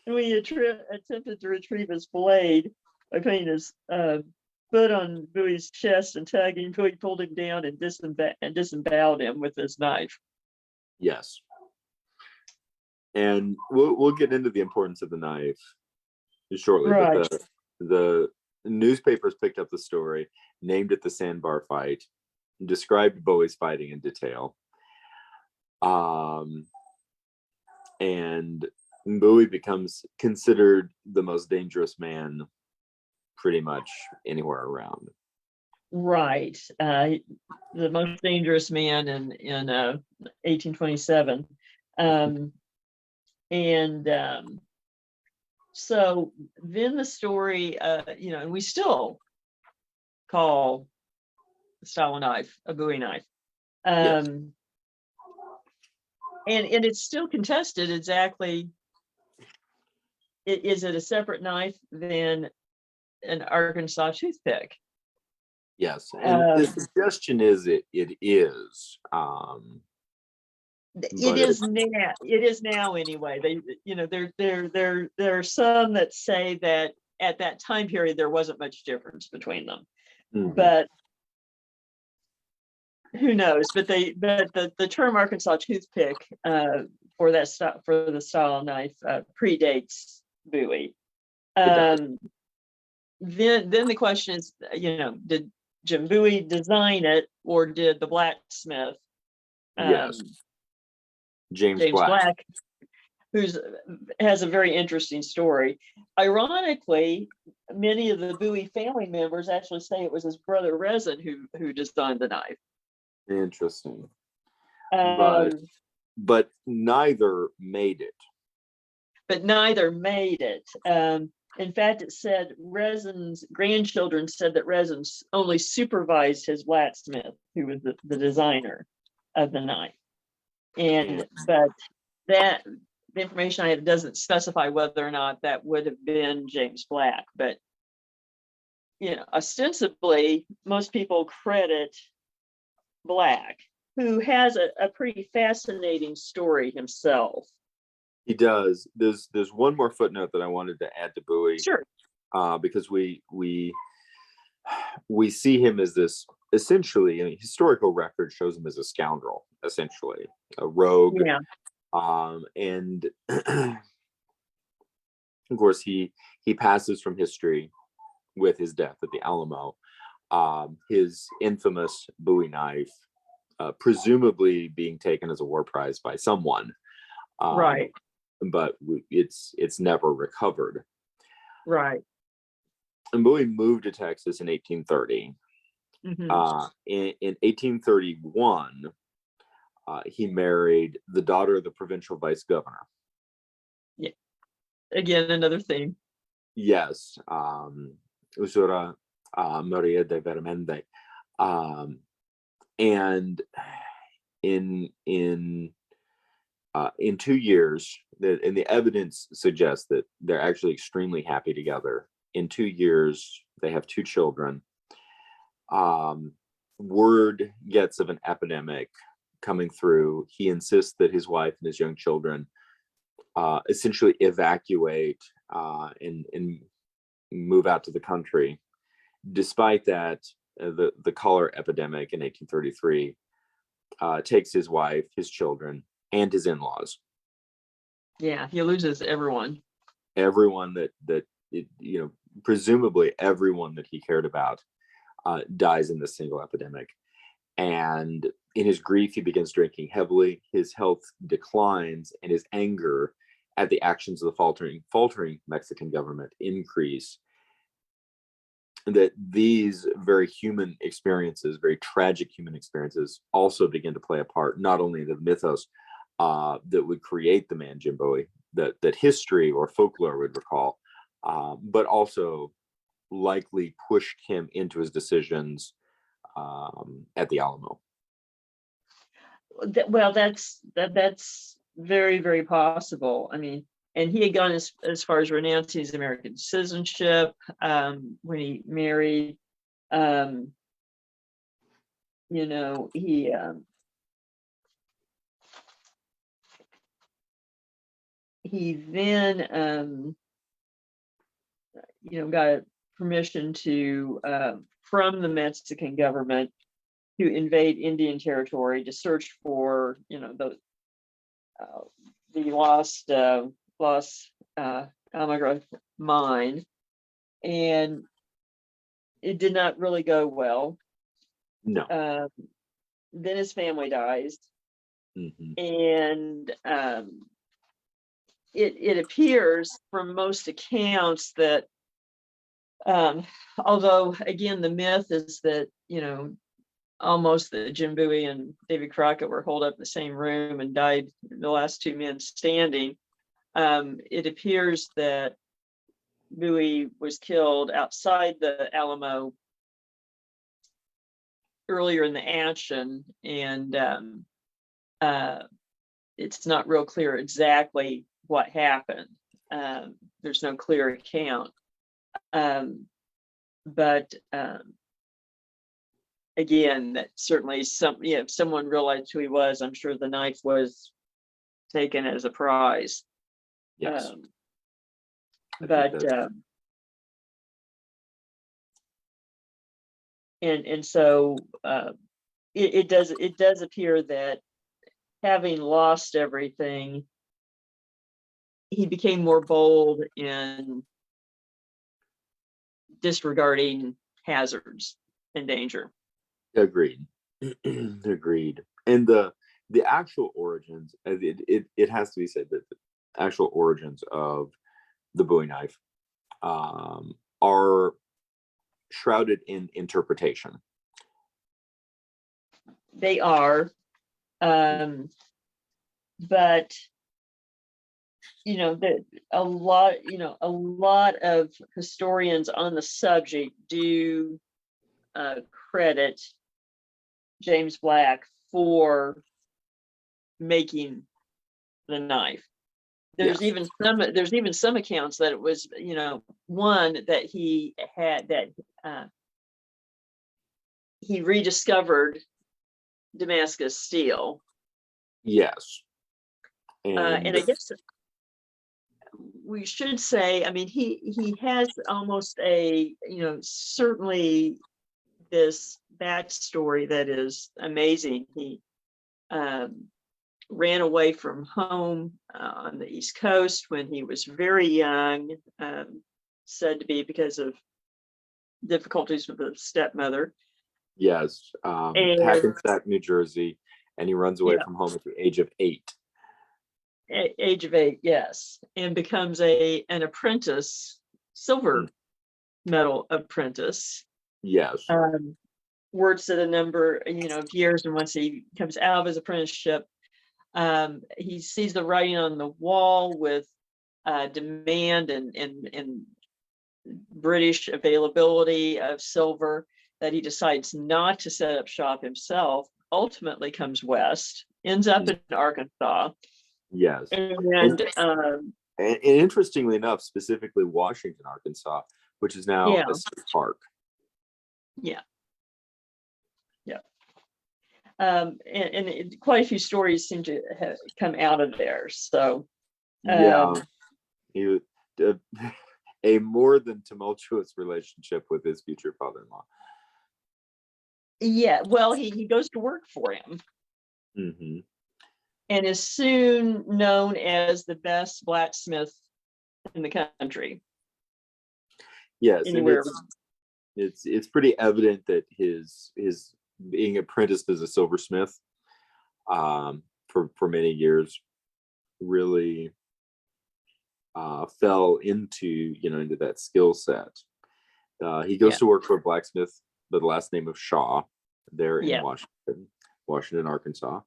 And when he attempted to retrieve his blade by putting his foot on Bowie's chest and tugging, Bowie pulled him down and disemboweled him with his knife. Yes. And we'll get into the importance of the knife shortly. Right. But the newspapers picked up the story, named it the Sandbar fight, described Bowie's fighting in detail. And Bowie becomes considered the most dangerous man pretty much anywhere around. Right. The most dangerous man in 1827. So then the story, and we still call the style of knife a Bowie knife. Yes. And it's still contested exactly. Is it a separate knife than an Arkansas toothpick? Yes, and the suggestion is it is. It is now. It is now anyway. There are some that say that at that time period there wasn't much difference between them, but who knows? But the term Arkansas toothpick for the style knife predates Bowie. Then the question is, did Jim Bowie design it, or did the blacksmith? Yes. James Black, who has a very interesting story. Ironically, many of the Bowie family members actually say it was his brother Resin who designed the knife. Interesting. But neither made it. In fact, it said Resin's grandchildren said that Resin only supervised his blacksmith, who was the designer of the knife. But that the information I have doesn't specify whether or not that would have been James Black. But ostensibly, most people credit Black, who has a pretty fascinating story himself. He does. There's one more footnote that I wanted to add to Bowie. Sure. Because we see him as this, essentially, historical record shows him as a scoundrel, essentially a rogue. Yeah. And of course he passes from history with his death at the Alamo. His infamous Bowie knife, presumably being taken as a war prize by someone. Right. But it's never recovered. Right. And Bowie moved to Texas in 1830. In 1831, he married the daughter of the provincial vice governor. Yeah. Again, another theme. Yes. Usura Maria de Vermende. And in 2 years, and the evidence suggests that they're actually extremely happy together. In 2 years, they have 2 children. Word gets of an epidemic coming through. He insists that his wife and his young children essentially evacuate and move out to the country. Despite that, the cholera epidemic in 1833 takes his wife, his children, and his in-laws. Yeah, he loses everyone. Everyone that presumably everyone that he cared about dies in this single epidemic. And in his grief, he begins drinking heavily. His health declines, and his anger at the actions of the faltering Mexican government increase. And that these very human experiences, very tragic human experiences, also begin to play a part, not only in the mythos that would create the man Jim Bowie, that history or folklore would recall, but also likely pushed him into his decisions at the Alamo. Well, that's very, very possible. I mean, and he had gone as far as renouncing his American citizenship when he married. You know, he then you know, got permission to from the Mexican government to invade Indian territory to search for, you know, the lost Alamo mine, and it did not really go well. No. Then his family dies, Mm-hmm. and it appears from most accounts that although again the myth is that, you know, almost that Jim Bowie and Davy Crockett were holed up in the same room and died the last two men standing. It appears that Bowie was killed outside the Alamo earlier in the action, and it's not real clear exactly what happened. There's no clear account. But again, that certainly if someone realized who he was, I'm sure the knife was taken as a prize. Yes. But and so it does appear that having lost everything, he became more bold in disregarding hazards and danger. Agreed. Agreed. And the actual origins, it has to be said that the actual origins of the Bowie knife are shrouded in interpretation. They are, but you know, a lot of historians on the subject do credit James Black for making the knife. There's Yes. even some accounts that it was, you know, one that he had, that he rediscovered Damascus steel. Yes. And I guess we should say, I mean, he has almost a, you know, certainly this backstory that is amazing. He ran away from home on the East Coast when he was very young, said to be because of difficulties with a stepmother. Yes. Hackensack, New Jersey, and he runs away Yeah. from home at the age of 8. Age of 8, yes, and becomes an apprentice, silver medal apprentice. Yes. Works at a number, you know, of years, and once he comes out of his apprenticeship, he sees the writing on the wall with demand and British availability of silver, that he decides not to set up shop himself. Ultimately comes west, ends up in Arkansas. Yes. And interestingly enough, specifically Washington, Arkansas, which is now a state park. Yeah. And quite a few stories seem to have come out of there. So he a more than tumultuous relationship with his future father-in-law. Yeah, well, he goes to work for him. Mm-hmm. And is soon known as the best blacksmith in the country. Yes, anywhere. And it's pretty evident that his being apprenticed as a silversmith for many years really fell into that skill set. He goes to work for a blacksmith by the last name of Shaw there in Washington, Arkansas.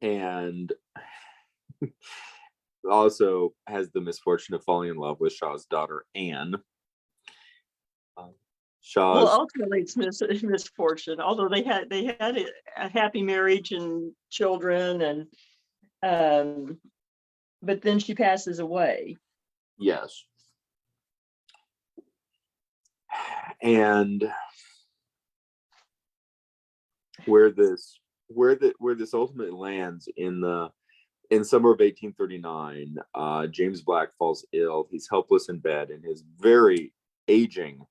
And also has the misfortune of falling in love with Shaw's daughter, Anne. Well, ultimately it's misfortune, although they had a happy marriage and children, But then she passes away. Yes. And where this ultimately lands in summer of 1839, James Black falls ill. He's helpless in bed, and his very aging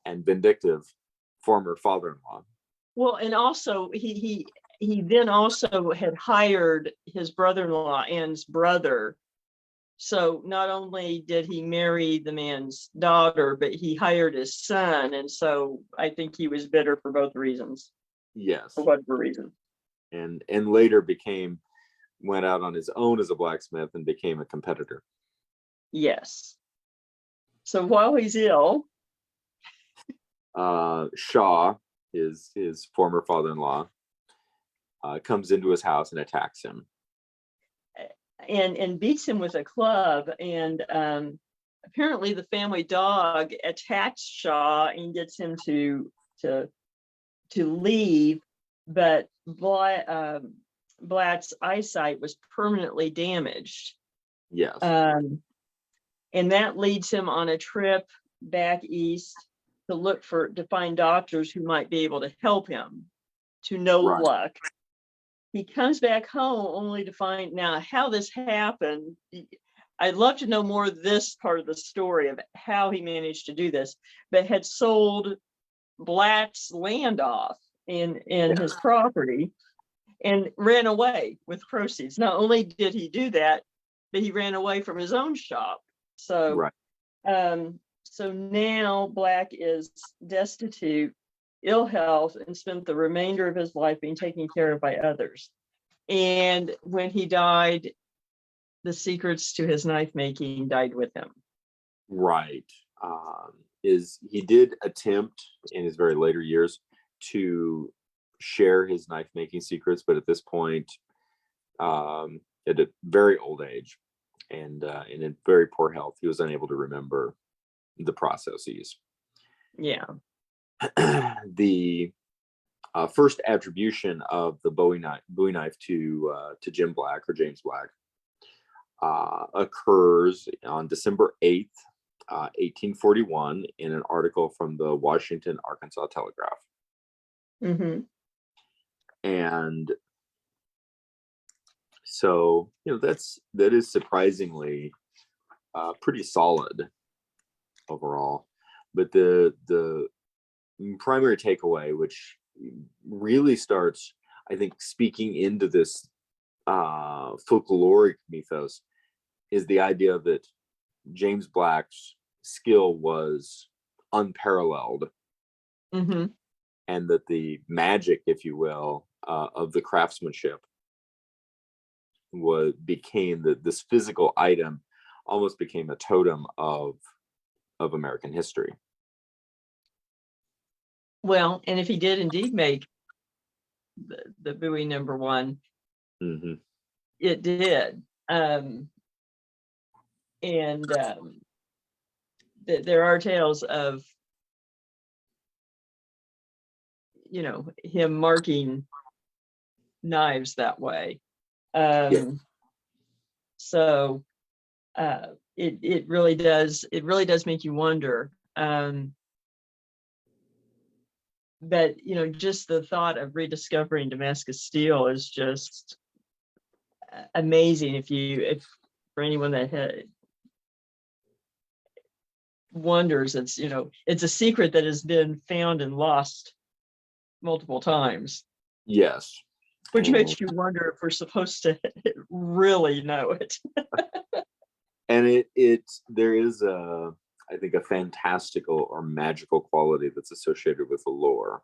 and vindictive former father-in-law. Well, and also he then also had hired his brother-in-law, Anne's brother. So not only did he marry the man's daughter, but he hired his son. And so I think he was bitter for both reasons. Yes. For whatever reason. And later went out on his own as a blacksmith and became a competitor. Yes. So while he's ill, Shaw, his former father-in-law, comes into his house and attacks him. And beats him with a club. And apparently the family dog attacks Shaw and gets him to leave, but Black's eyesight was permanently damaged. Yes. And that leads him on a trip back east to find doctors who might be able to help him, to no luck. He comes back home only to find now how this happened. I'd love to know more of this part of the story of how he managed to do this, but had sold Black's land off in his property and ran away with proceeds. Not only did he do that, but he ran away from his own shop. So, so now Black is destitute, ill health, and spent the remainder of his life being taken care of by others. And when he died, the secrets to his knife making died with him. Right. He did attempt in his very later years to share his knife making secrets, but at this point, at a very old age and in very poor health, he was unable to remember the processes. Yeah. The first attribution of the Bowie knife to Jim Black or James Black occurs on December 8th, 1841, in an article from the Washington, Arkansas Telegraph. Mm-hmm. And so, that is surprisingly pretty solid overall. But the primary takeaway, which really starts, I think, speaking into this folkloric mythos, is the idea that James Black's skill was unparalleled. Mm-hmm. And that the magic, if you will, of the craftsmanship became this physical item almost became a totem of American history. Well, and if he did indeed make the Bowie #1, mm-hmm. It did. There are tales of him marking knives that way. So it really does make you wonder. But just the thought of rediscovering Damascus steel is just amazing. If for anyone that wonders, it's a secret that has been found and lost multiple times. Yes. Which makes you wonder if we're supposed to really know it. And there is I think a fantastical or magical quality that's associated with the lore.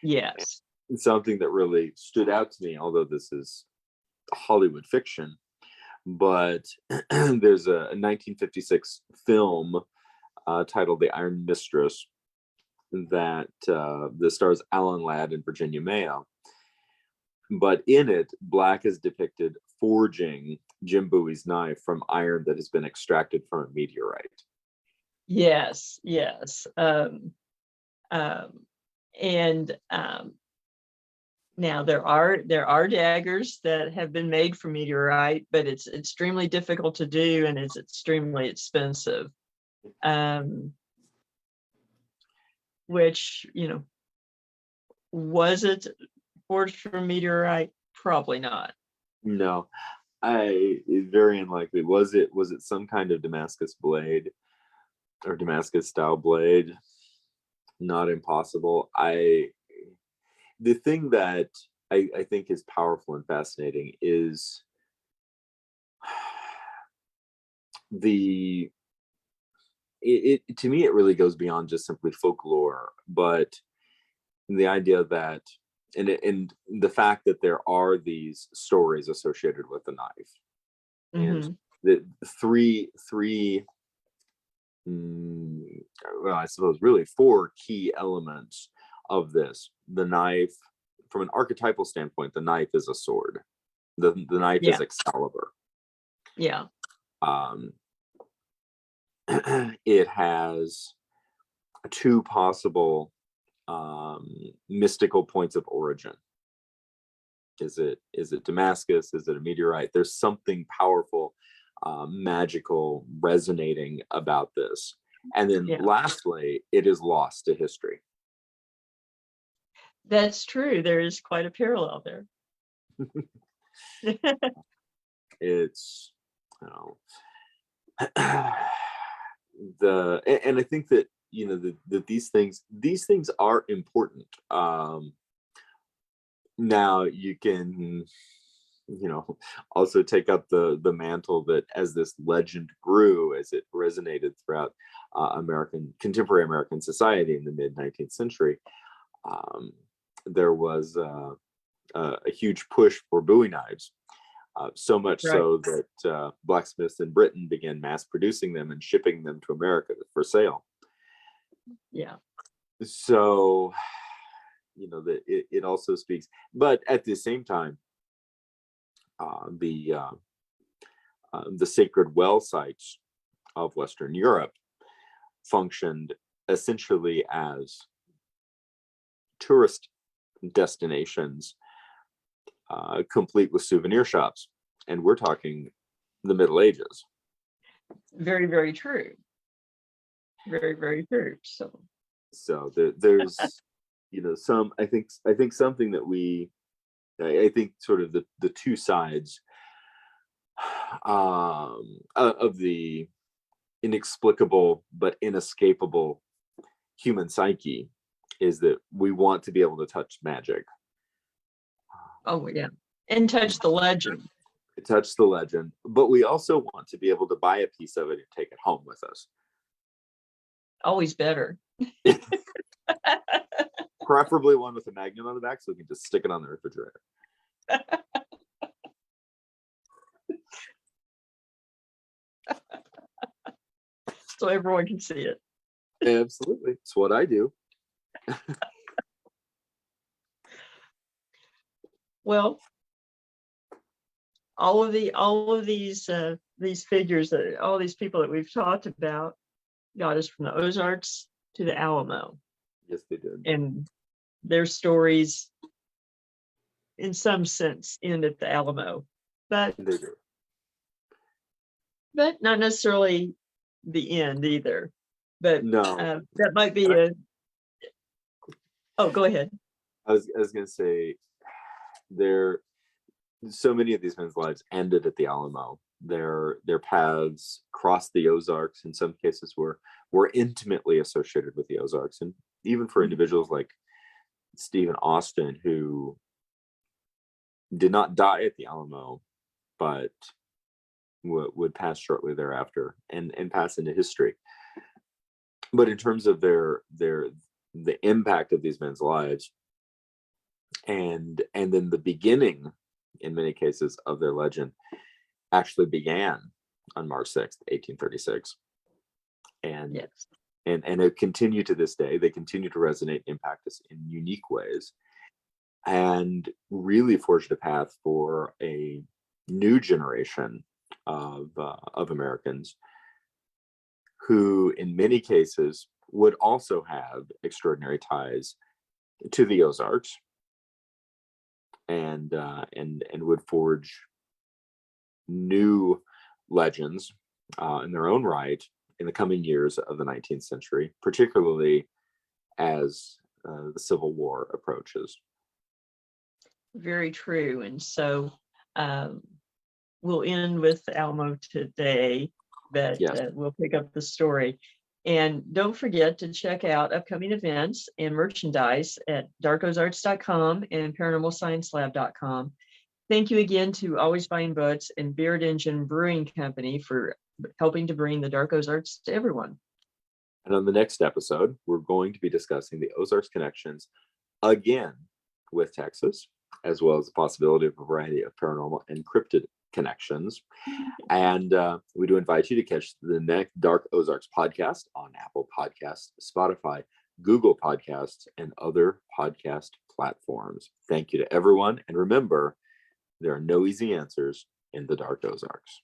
Yes. And something that really stood out to me, although this is Hollywood fiction, but there's a 1956 film titled The Iron Mistress that stars Alan Ladd and Virginia Mayo. But in it, Black is depicted forging Jim Bowie's knife from iron that has been extracted from a meteorite. Yes. Now there are daggers that have been made from meteorite, but it's extremely difficult to do and it's extremely expensive. Which, was it forged from meteorite? Probably not. No, very unlikely. Was it some kind of Damascus blade or Damascus style blade? Not impossible. The thing that I think is powerful and fascinating is it to me, it really goes beyond just simply folklore, but the idea that and the fact that there are these stories associated with the knife, and the three well, I suppose really four key elements of this. The knife, from an archetypal standpoint, the knife is a sword. The knife is Excalibur. Yeah. It has two possible mystical points of origin. Is it Damascus? Is it a meteorite? There's something powerful, magical, resonating about this. And then lastly, it is lost to history. That's true. There is quite a parallel there. It's, and I think that that these things are important. Now you can also take up the mantle that as this legend grew, as it resonated throughout contemporary American society in the mid 19th century, there was a huge push for Bowie knives. So much so that blacksmiths in Britain began mass producing them and shipping them to America for sale. Yeah. So, that it also speaks, but at the same time, the sacred well sites of Western Europe functioned essentially as tourist destinations, complete with souvenir shops, and we're talking the Middle Ages. Very, very true. Very, very true. So there's some I think something that I think sort of the two sides of the inexplicable but inescapable human psyche is that we want to be able to touch magic. Oh yeah, and touch the legend. Touch the legend, but we also want to be able to buy a piece of it and take it home with us. Always better. Preferably one with a magnet on the back so we can just stick it on the refrigerator. So everyone can see it. Absolutely. It's what I do. Well, all of these figures, all these people that we've talked about got us from the Ozarks to the Alamo. Yes, they did. And their stories, in some sense, end at the Alamo, but they do. But not necessarily the end either. But no, that might be a. Oh, go ahead. I was going to say, so many of these men's lives ended at the Alamo. Their paths crossed the Ozarks. In some cases, were intimately associated with the Ozarks, and even for individuals like Stephen Austin, who did not die at the Alamo, but would pass shortly thereafter and pass into history. But in terms of the impact of these men's lives, and then the beginning, in many cases, of their legend actually began on March 6th, 1836. And yes. and it continued to this day. They continue to resonate and impact us in unique ways, and really forged a path for a new generation of Americans who, in many cases, would also have extraordinary ties to the Ozarks, and would forge new legends in their own right in the coming years of the 19th century, particularly as the Civil War approaches. Very true. And so we'll end with Alamo today, but Yes. we'll pick up the story. And don't forget to check out upcoming events and merchandise at darkozarts.com and paranormalsciencelab.com. Thank you again to Always Buying Books and Beard Engine Brewing Company for helping to bring the Dark Ozarks to everyone. And on the next episode, we're going to be discussing the Ozarks connections again with Texas, as well as the possibility of a variety of paranormal and cryptid connections. And we do invite you to catch the next Dark Ozarks podcast on Apple Podcasts, Spotify, Google Podcasts, and other podcast platforms. Thank you to everyone. And remember, there are no easy answers in the Dark Ozarks.